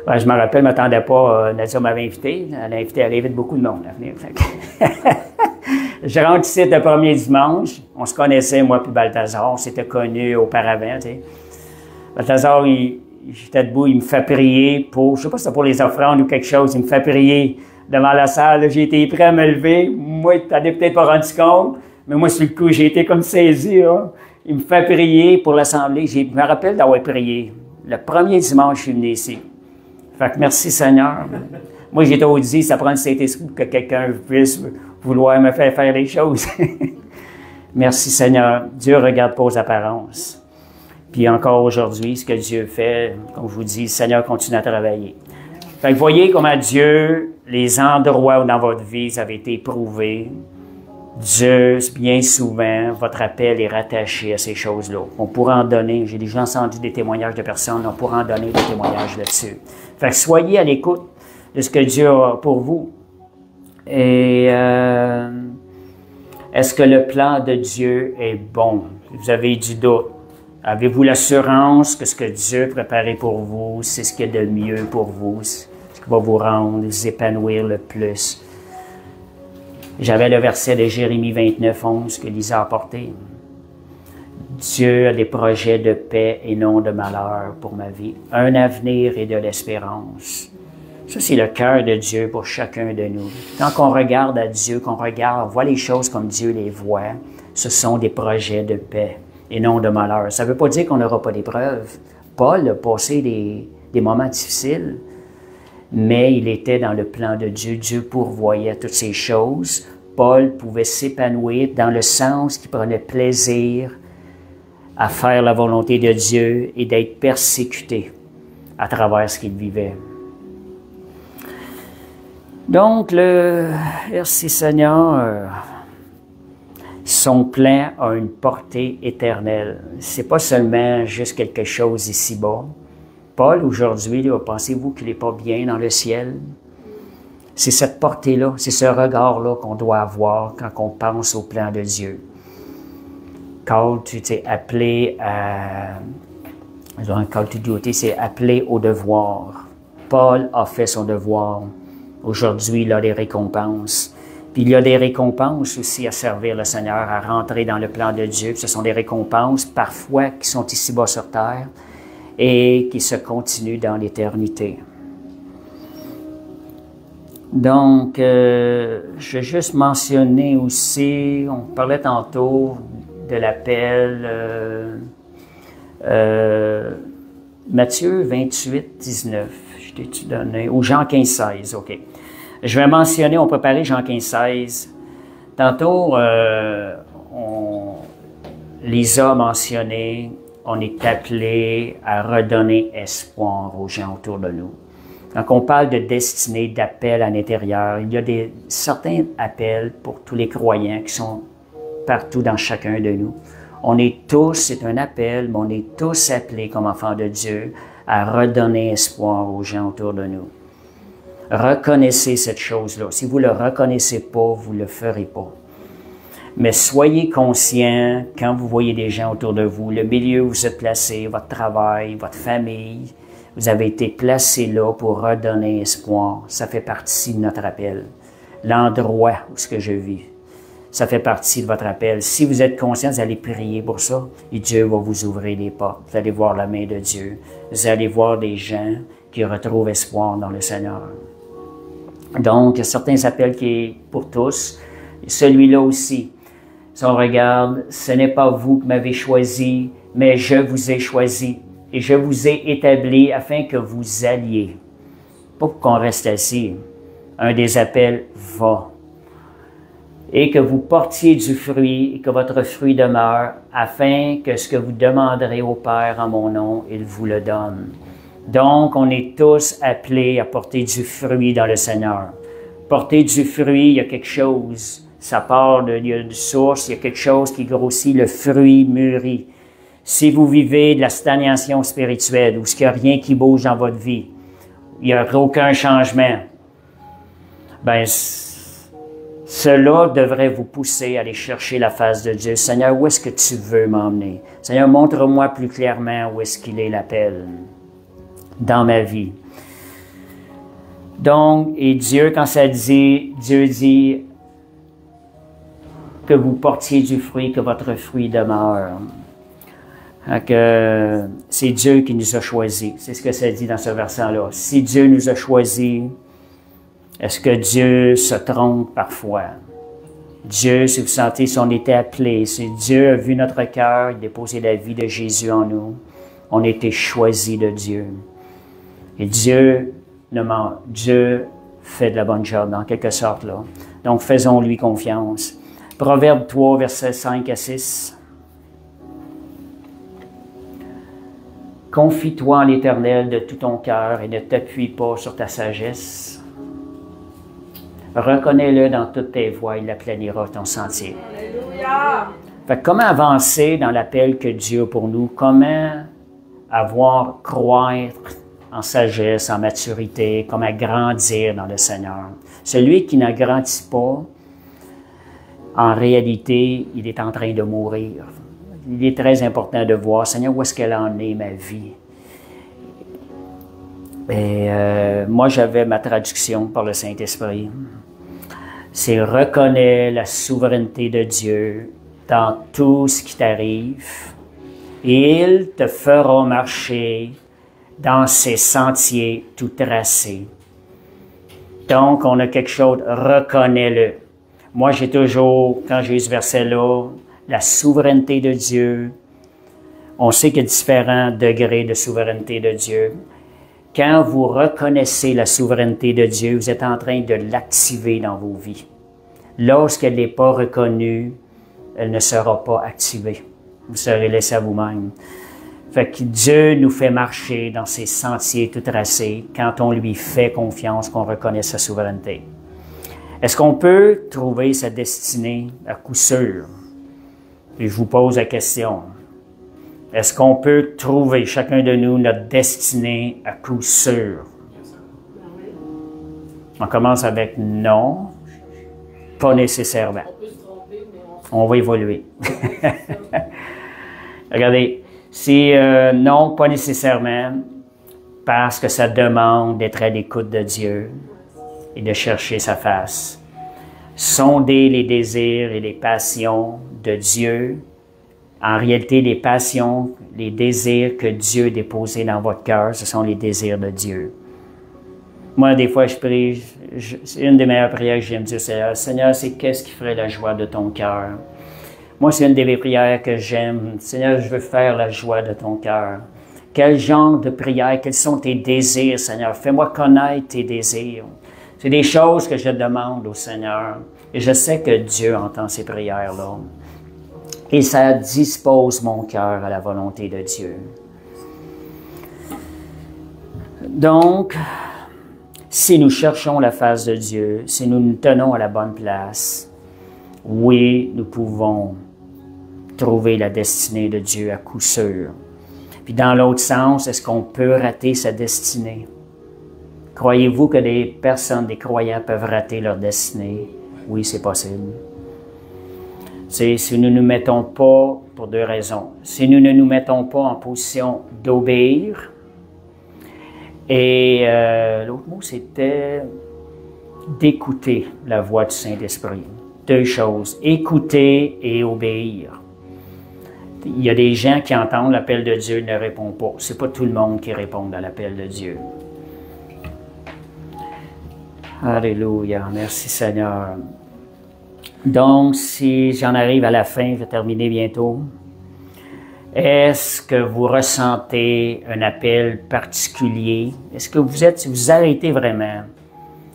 Ouais, je me rappelle, je ne m'attendais pas, Nadia m'avait invité. Elle a invité à arriver de beaucoup de monde à venir. Je rentre ici le premier dimanche. On se connaissait, moi puis Balthazar. On s'était connus auparavant, tu sais. Balthazar, j'étais debout, il me fait prier pour, je sais pas si c'est pour les offrandes ou quelque chose, il me fait prier devant la salle. J'ai été prêt à me lever. Moi, tu n'avais peut-être pas rendu compte, mais moi, sur le coup, j'ai été comme saisi. Hein. Il me fait prier pour l'Assemblée. Je me rappelle d'avoir prié. Le premier dimanche, je suis venu ici. Fait que merci Seigneur. Moi, j'étais dit, ça prend le Saint-Esprit pour que quelqu'un puisse vouloir me faire faire les choses. Merci Seigneur. Dieu regarde pas aux apparences. Puis encore aujourd'hui, ce que Dieu fait, comme je vous dis, le Seigneur continue à travailler. Fait que voyez comment Dieu, les endroits où dans votre vie, vous avez été éprouvés, Dieu, bien souvent, votre appel est rattaché à ces choses-là. On pourra en donner, j'ai déjà entendu des témoignages de personnes, on pourra en donner des témoignages là-dessus. Fait que soyez à l'écoute de ce que Dieu a pour vous. Et est-ce que le plan de Dieu est bon? Vous avez du doute. Avez-vous l'assurance que ce que Dieu a préparé pour vous, c'est ce qu'il y a de mieux pour vous, ce qui va vous rendre, vous épanouir le plus? J'avais le verset de Jérémie 29, 11 que Lisa a apporté. Dieu a des projets de paix et non de malheur pour ma vie, un avenir et de l'espérance. Ça, c'est le cœur de Dieu pour chacun de nous. Quand on regarde à Dieu, qu'on regarde, on voit les choses comme Dieu les voit, ce sont des projets de paix et non de malheur. Ça ne veut pas dire qu'on n'aura pas d'épreuves. Paul a passé des moments difficiles, mais il était dans le plan de Dieu. Dieu pourvoyait toutes ces choses. Paul pouvait s'épanouir dans le sens qu'il prenait plaisir à faire la volonté de Dieu et d'être persécuté à travers ce qu'il vivait. Donc, merci Seigneur, son plan a une portée éternelle. C'est pas seulement juste quelque chose ici-bas. Paul, aujourd'hui, pensez-vous qu'il n'est pas bien dans le ciel? C'est cette portée-là, c'est ce regard-là qu'on doit avoir quand on pense au plan de Dieu. Quand tu t'es appelé à... Call to duty, c'est appelé au devoir. Paul a fait son devoir. Aujourd'hui, il a des récompenses. Puis il y a des récompenses aussi à servir le Seigneur, à rentrer dans le plan de Dieu. Puis ce sont des récompenses parfois qui sont ici-bas sur terre et qui se continuent dans l'éternité. Donc, je vais juste mentionner aussi, on parlait tantôt de l'appel Matthieu 28, 19. Je t'ai-tu donné? Ou Jean 15, 16, OK. Je vais mentionner, on peut parler Jean 15, 16. Tantôt, Lisa a mentionné, on est appelé à redonner espoir aux gens autour de nous. Quand on parle de destinée, d'appel à l'intérieur, il y a certains appels pour tous les croyants qui sont partout dans chacun de nous. On est tous, c'est un appel, mais on est tous appelés comme enfants de Dieu à redonner espoir aux gens autour de nous. Reconnaissez cette chose-là. Si vous ne le reconnaissez pas, vous ne le ferez pas. Mais soyez conscients, quand vous voyez des gens autour de vous, le milieu où vous êtes placé, votre travail, votre famille, vous avez été placé là pour redonner espoir. Ça fait partie de notre appel. L'endroit où ce que je vis, ça fait partie de votre appel. Si vous êtes conscient, vous allez prier pour ça et Dieu va vous ouvrir les portes. Vous allez voir la main de Dieu. Vous allez voir des gens qui retrouvent espoir dans le Seigneur. Donc, il y a certains appels qui est pour tous. Et celui-là aussi. Si on regarde, ce n'est pas vous qui m'avez choisi, mais je vous ai choisi. Et je vous ai établi afin que vous alliez. Pas pour qu'on reste assis. Un des appels va. Et que vous portiez du fruit et que votre fruit demeure, afin que ce que vous demanderez au Père en mon nom, il vous le donne. Donc, on est tous appelés à porter du fruit dans le Seigneur. Porter du fruit, il y a quelque chose. Ça part il y a une source, il y a quelque chose qui grossit, le fruit mûrit. Si vous vivez de la stagnation spirituelle, ou s'il n'y a rien qui bouge dans votre vie, il n'y a aucun changement, ben, cela devrait vous pousser à aller chercher la face de Dieu. Seigneur, où est-ce que tu veux m'emmener? Seigneur, montre-moi plus clairement où est-ce qu'il est l'appel dans ma vie. Donc, et Dieu, quand ça dit, Dieu dit que vous portiez du fruit, que votre fruit demeure. C'est Dieu qui nous a choisis. C'est ce que ça dit dans ce verset-là. Si Dieu nous a choisis, est-ce que Dieu se trompe parfois? Dieu, si vous sentez, si on était appelé, si Dieu a vu notre cœur, il a déposé la vie de Jésus en nous, on a été choisis de Dieu. Et Dieu fait de la bonne job, en quelque sorte, là. Donc, faisons-lui confiance. Proverbe 3, versets 5 à 6. Confie-toi en l'Éternel de tout ton cœur et ne t'appuie pas sur ta sagesse. Reconnais-le dans toutes tes voies, il aplanira ton sentier. Alléluia! Fait que comment avancer dans l'appel que Dieu a pour nous? Comment croître en sagesse, en maturité, comment grandir dans le Seigneur? Celui qui n'agrandit pas, en réalité, il est en train de mourir. Il est très important de voir, Seigneur, où est-ce qu'elle en est, ma vie? Et moi, j'avais ma traduction par le Saint-Esprit. C'est « Reconnais la souveraineté de Dieu dans tout ce qui t'arrive, et il te fera marcher dans ses sentiers tout tracés. » Donc, on a quelque chose, reconnais-le. Moi, j'ai toujours, quand j'ai eu ce verset-là, la souveraineté de Dieu. On sait qu'il y a différents degrés de souveraineté de Dieu. Quand vous reconnaissez la souveraineté de Dieu, vous êtes en train de l'activer dans vos vies. Lorsqu'elle n'est pas reconnue, elle ne sera pas activée. Vous serez laissé à vous-même. Fait que Dieu nous fait marcher dans ses sentiers tout tracés quand on lui fait confiance, qu'on reconnaît sa souveraineté. Est-ce qu'on peut trouver sa destinée à coup sûr? Et je vous pose la question. Est-ce qu'on peut trouver, chacun de nous, notre destinée à coup sûr? On commence avec non, pas nécessairement. On va évoluer. Regardez, c'est non, pas nécessairement, parce que ça demande d'être à l'écoute de Dieu et de chercher sa face. Sonder les désirs et les passions de Dieu. En réalité, les passions, les désirs que Dieu a déposés dans votre cœur, ce sont les désirs de Dieu. Moi, des fois, je prie, c'est une des meilleures prières que j'aime dire, c'est Seigneur, c'est qu'est-ce qui ferait la joie de ton cœur? Moi, c'est une des prières que j'aime. Seigneur, je veux faire la joie de ton cœur. Quel genre de prière? Quels sont tes désirs, Seigneur? Fais-moi connaître tes désirs. C'est des choses que je demande au Seigneur. Et je sais que Dieu entend ces prières-là. Et ça dispose mon cœur à la volonté de Dieu. Donc, si nous cherchons la face de Dieu, si nous nous tenons à la bonne place, oui, nous pouvons trouver la destinée de Dieu à coup sûr. Puis dans l'autre sens, est-ce qu'on peut rater sa destinée? Croyez-vous que des personnes, des croyants peuvent rater leur destinée? Oui, c'est possible. C'est si nous ne nous mettons pas, pour deux raisons, si nous ne nous mettons pas en position d'obéir, et l'autre mot, c'était d'écouter la voix du Saint-Esprit. Deux choses, écouter et obéir. Il y a des gens qui entendent l'appel de Dieu et ne répondent pas. C'est pas tout le monde qui répond à l'appel de Dieu. Alléluia, merci Seigneur. Donc, si j'en arrive à la fin, je vais terminer bientôt. Est-ce que vous ressentez un appel particulier? Est-ce que vous arrêtez vraiment?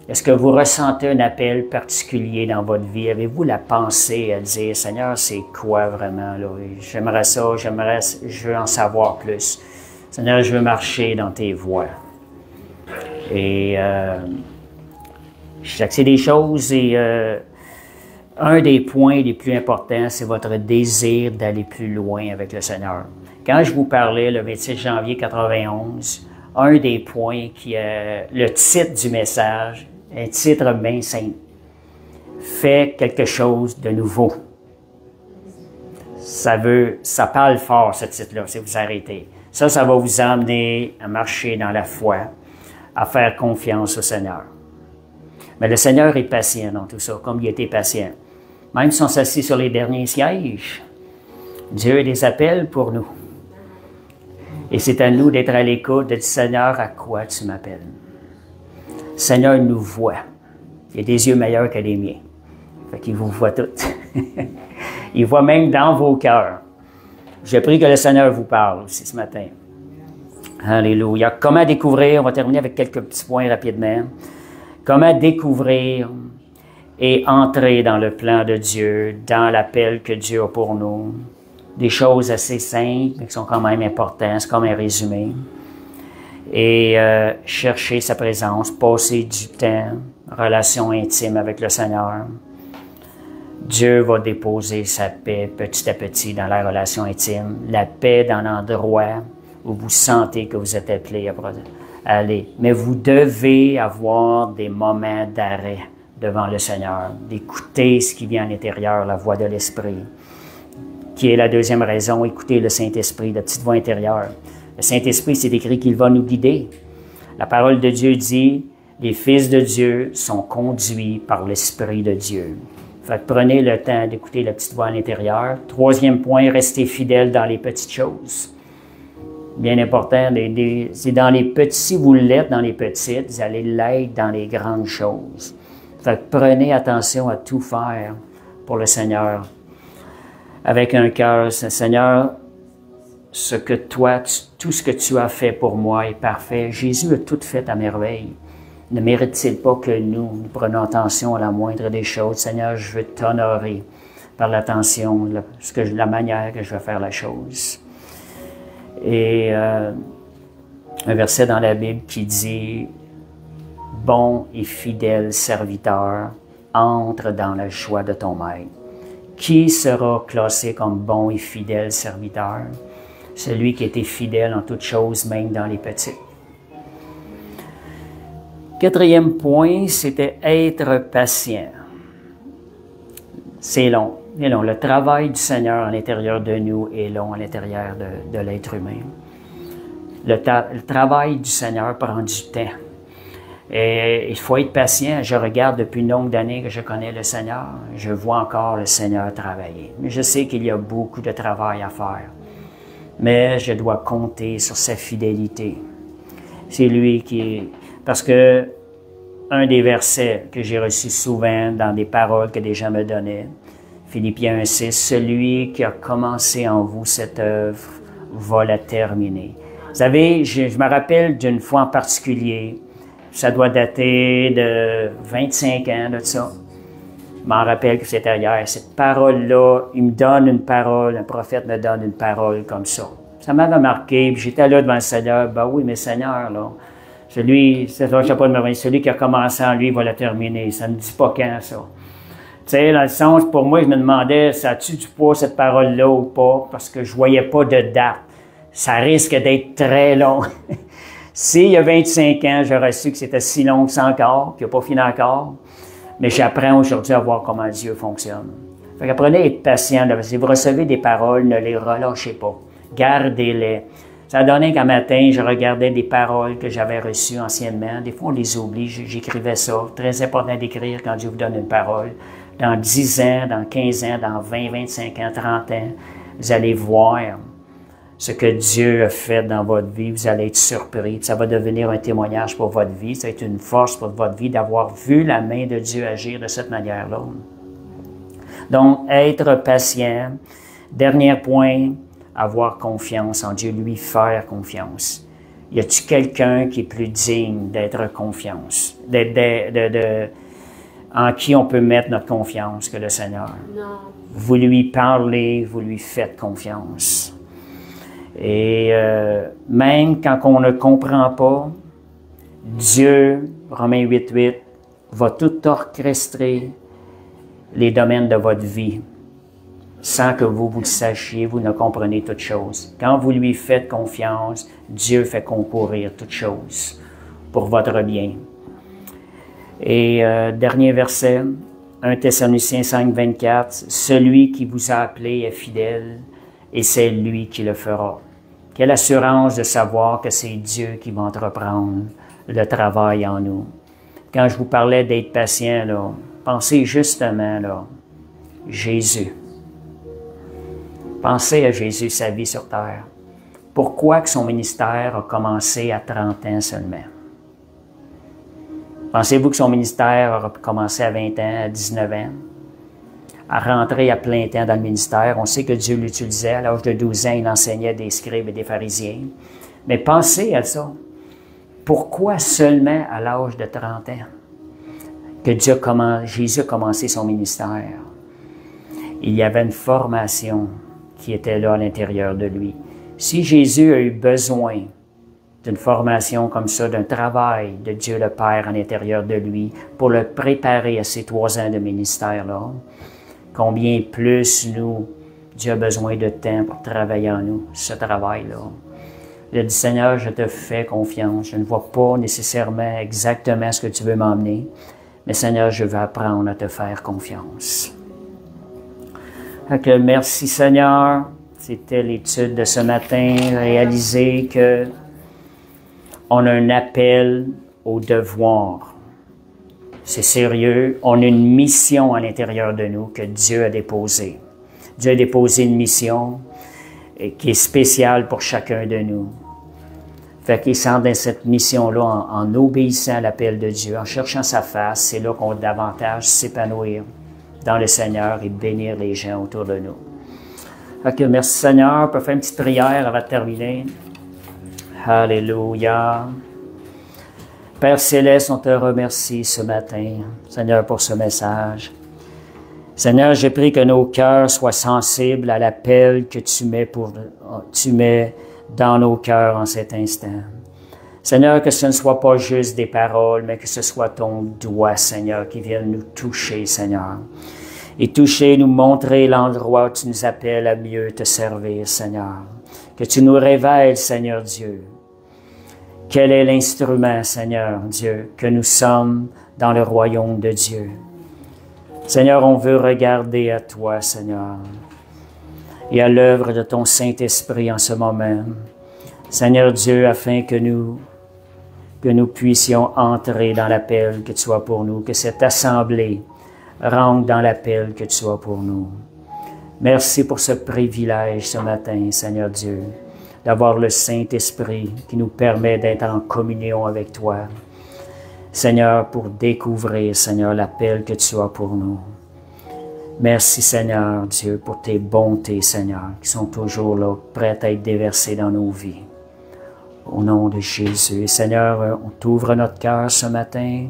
Est-ce que vous ressentez un appel particulier dans votre vie? Avez-vous la pensée à dire, Seigneur, c'est quoi vraiment? J'aimerais ça, je veux en savoir plus. Seigneur, je veux marcher dans tes voies. Et c'est des choses et un des points les plus importants, c'est votre désir d'aller plus loin avec le Seigneur. Quand je vous parlais le 26 janvier 91, un des points qui est le titre du message, un titre bien simple, « Fais quelque chose de nouveau ». Ça parle fort ce titre-là, si vous arrêtez. Ça va vous emmener à marcher dans la foi, à faire confiance au Seigneur. Mais le Seigneur est patient dans tout ça, comme il était patient. Même si on s'assit sur les derniers sièges, Dieu les appelle pour nous. Et c'est à nous d'être à l'écoute, de dire, Seigneur, à quoi tu m'appelles? Seigneur nous voit. Il a des yeux meilleurs que les miens. Fait qu'il vous voit toutes. Il voit même dans vos cœurs. Je prie que le Seigneur vous parle aussi ce matin. Alléluia. Comment découvrir? On va terminer avec quelques petits points rapidement. Comment découvrir et entrer dans le plan de Dieu, dans l'appel que Dieu a pour nous. des choses assez simples, mais qui sont quand même importantes. C'est comme un résumé. Et chercher sa présence, passer du temps, relation intime avec le Seigneur. Dieu va déposer sa paix petit à petit dans la relation intime. La paix dans l'endroit où vous sentez que vous êtes appelé à aller. Mais vous devez avoir des moments d'arrêt devant le Seigneur, d'écouter ce qui vient à l'intérieur, la voix de l'Esprit, qui est la deuxième raison, écouter le Saint-Esprit, la petite voix intérieure. Le Saint-Esprit, c'est écrit qu'il va nous guider. La parole de Dieu dit, les fils de Dieu sont conduits par l'Esprit de Dieu. Fait que prenez le temps d'écouter la petite voix à l'intérieur. Troisième point, restez fidèles dans les petites choses. Bien important, c'est dans les petits, si vous l'êtes dans les petites, vous allez l'être dans les grandes choses. Fait que prenez attention à tout faire pour le Seigneur. Avec un cœur, Seigneur, ce que toi, tout ce que tu as fait pour moi est parfait. Jésus a tout fait à merveille. Ne mérite-t-il pas que nous prenons attention à la moindre des choses? Seigneur, je veux t'honorer par l'attention, la manière que je vais faire la chose. Et un verset dans la Bible qui dit « Bon et fidèle serviteur, entre dans la joie de ton maître. » Qui sera classé comme bon et fidèle serviteur? Celui qui était fidèle en toutes choses, même dans les petites. Quatrième point, c'était être patient. C'est long. C'est long. Le travail du Seigneur à l'intérieur de nous est long à l'intérieur de l'être humain. Le travail du Seigneur prend du temps. Et il faut être patient. Je regarde depuis une longue année que je connais le Seigneur. Je vois encore le Seigneur travailler. Mais je sais qu'il y a beaucoup de travail à faire. Mais je dois compter sur sa fidélité. C'est lui qui... Parce que un des versets que j'ai reçus souvent dans des paroles que des gens me donnaient, Philippiens 1,6, celui qui a commencé en vous cette œuvre va la terminer. Vous savez, je me rappelle d'une fois en particulier, ça doit dater de 25 ans de ça. Je m'en rappelle que c'était hier. Cette parole-là, il me donne une parole, un prophète me donne une parole comme ça. Ça m'avait marqué, puis j'étais là devant le Seigneur. Ben oui, mais Seigneur, là, celui qui a commencé en lui va la terminer. Ça ne me dit pas quand, ça. Tu sais, dans le sens, pour moi, je me demandais, ça a-tu du poids, cette parole-là, ou pas? Parce que je voyais pas de date. Ça risque d'être très long. S'il y a 25 ans, j'aurais su que c'était si long que ça encore, qu'il n'a pas fini encore. Mais j'apprends aujourd'hui à voir comment Dieu fonctionne. Fait qu'apprenez à être patient. Là, si vous recevez des paroles, ne les relâchez pas. Gardez-les. Ça a donné qu'un matin, je regardais des paroles que j'avais reçues anciennement. Des fois, on les oublie. J'écrivais ça. Très important d'écrire quand Dieu vous donne une parole. Dans 10 ans, dans 15 ans, dans 20, 25 ans, 30 ans, vous allez voir ce que Dieu a fait dans votre vie. Vous allez être surpris. Ça va devenir un témoignage pour votre vie. Ça va être une force pour votre vie d'avoir vu la main de Dieu agir de cette manière-là. Donc, être patient. Dernier point, avoir confiance en Dieu, lui faire confiance. Y a-t-il quelqu'un qui est plus digne d'être confiance, en qui on peut mettre notre confiance que le Seigneur?
Non.
Vous lui parlez, vous lui faites confiance. Et même quand on ne comprend pas, Dieu, Romains 8:8, va tout orchestrer les domaines de votre vie. Sans que vous le sachiez, vous ne comprenez toutes choses. Quand vous lui faites confiance, Dieu fait concourir toutes choses pour votre bien. Et dernier verset, 1 Thessaloniciens 5:24, celui qui vous a appelé est fidèle et c'est lui qui le fera. Quelle assurance de savoir que c'est Dieu qui va entreprendre le travail en nous. Quand je vous parlais d'être patient, là, pensez justement, là, Jésus. Pensez à Jésus, sa vie sur terre. Pourquoi que son ministère a commencé à 30 ans seulement? Pensez-vous que son ministère a commencé à 20 ans, à 19 ans? À rentrer à plein temps dans le ministère. On sait que Dieu l'utilisait. À l'âge de 12 ans, il enseignait des scribes et des pharisiens. Mais pensez à ça. Pourquoi seulement à l'âge de 30 ans que Jésus a commencé son ministère? Il y avait une formation qui était là à l'intérieur de lui. Si Jésus a eu besoin d'une formation comme ça, d'un travail de Dieu le Père à l'intérieur de lui pour le préparer à ces 3 ans de ministère-là, combien plus nous, Dieu a besoin de temps pour travailler en nous, ce travail-là. Il a dit, Seigneur, je te fais confiance. Je ne vois pas nécessairement exactement ce que tu veux m'emmener, mais Seigneur, je veux apprendre à te faire confiance. Donc, merci Seigneur. C'était l'étude de ce matin, réaliser que on a un appel au devoir. C'est sérieux. On a une mission à l'intérieur de nous que Dieu a déposée. Dieu a déposé une mission qui est spéciale pour chacun de nous. Fait qu'il s'en dans cette mission-là en obéissant à l'appel de Dieu, en cherchant sa face, c'est là qu'on va davantage s'épanouir dans le Seigneur et bénir les gens autour de nous. Ok, merci Seigneur. On peut faire une petite prière avant de terminer. Alléluia. Père Céleste, on te remercie ce matin, Seigneur, pour ce message. Seigneur, je prie que nos cœurs soient sensibles à l'appel que tu mets dans nos cœurs en cet instant. Seigneur, que ce ne soit pas juste des paroles, mais que ce soit ton doigt, Seigneur, qui vienne nous toucher, Seigneur. Et toucher, nous montrer l'endroit où tu nous appelles à mieux te servir, Seigneur. Que tu nous révèles, Seigneur Dieu, quel est l'instrument, Seigneur Dieu, que nous sommes dans le royaume de Dieu. Seigneur, on veut regarder à toi, Seigneur, et à l'œuvre de ton Saint-Esprit en ce moment. Seigneur Dieu, afin que nous puissions entrer dans l'appel que tu as pour nous, que cette assemblée rentre dans l'appel que tu as pour nous. Merci pour ce privilège ce matin, Seigneur Dieu, d'avoir le Saint-Esprit qui nous permet d'être en communion avec toi. Seigneur, pour découvrir, Seigneur, l'appel que tu as pour nous. Merci, Seigneur Dieu, pour tes bontés, Seigneur, qui sont toujours là, prêtes à être déversées dans nos vies. Au nom de Jésus. Et Seigneur, on t'ouvre notre cœur ce matin,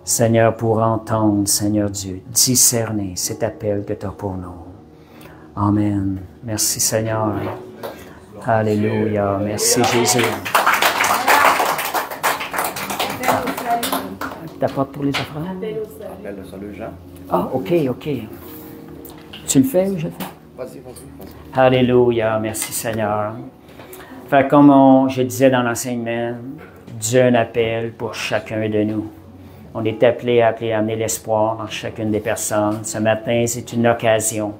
Seigneur, pour entendre, Seigneur Dieu, discerner cet appel que tu as pour nous. Amen. Merci, Seigneur. Alléluia. Merci, Jésus. T'apportes pour les offrandes?
Appel au salut, Jean.
Ah, OK. Tu le fais ou je le fais?
Vas-y.
Alléluia. Merci, Seigneur. Fait comme je disais dans l'enseignement, Dieu a un appel pour chacun de nous. On est appelé à amener l'espoir dans chacune des personnes. Ce matin, c'est une occasion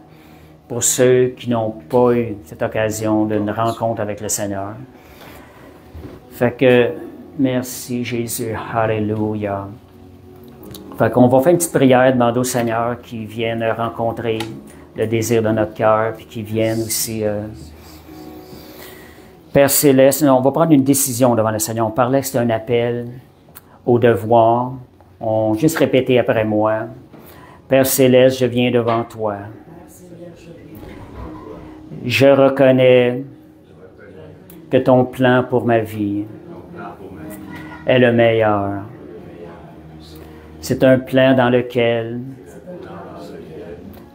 pour ceux qui n'ont pas eu cette occasion d'une rencontre avec le Seigneur. Fait que, merci Jésus. Alléluia. Fait qu'on va faire une petite prière, demander au Seigneur qu'il vienne rencontrer le désir de notre cœur, puis qu'il vienne aussi... Père Céleste, on va prendre une décision devant le Seigneur. On parlait que c'était un appel au devoir. On juste répéter après moi. Père Céleste, je viens devant toi. Je reconnais que ton plan pour ma vie est le meilleur. C'est un plan dans lequel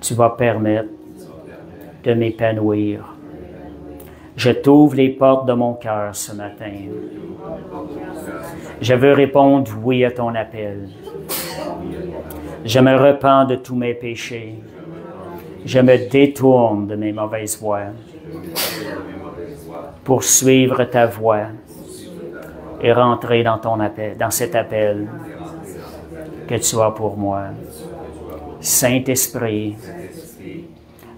tu vas permettre de m'épanouir. Je t'ouvre les portes de mon cœur ce matin. Je veux répondre oui à ton appel. Je me repens de tous mes péchés. Je me détourne de mes mauvaises voies pour suivre ta voie et rentrer dans ton appel, dans cet appel que tu as pour moi. Saint-Esprit,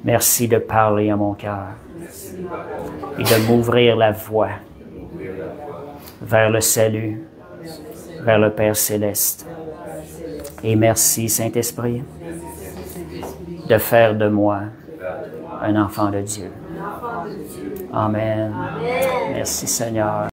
merci de parler à mon cœur et de m'ouvrir la voie vers le salut, vers le Père Céleste. Et merci, Saint-Esprit, de faire de moi un enfant de Dieu. Amen. Merci, Seigneur.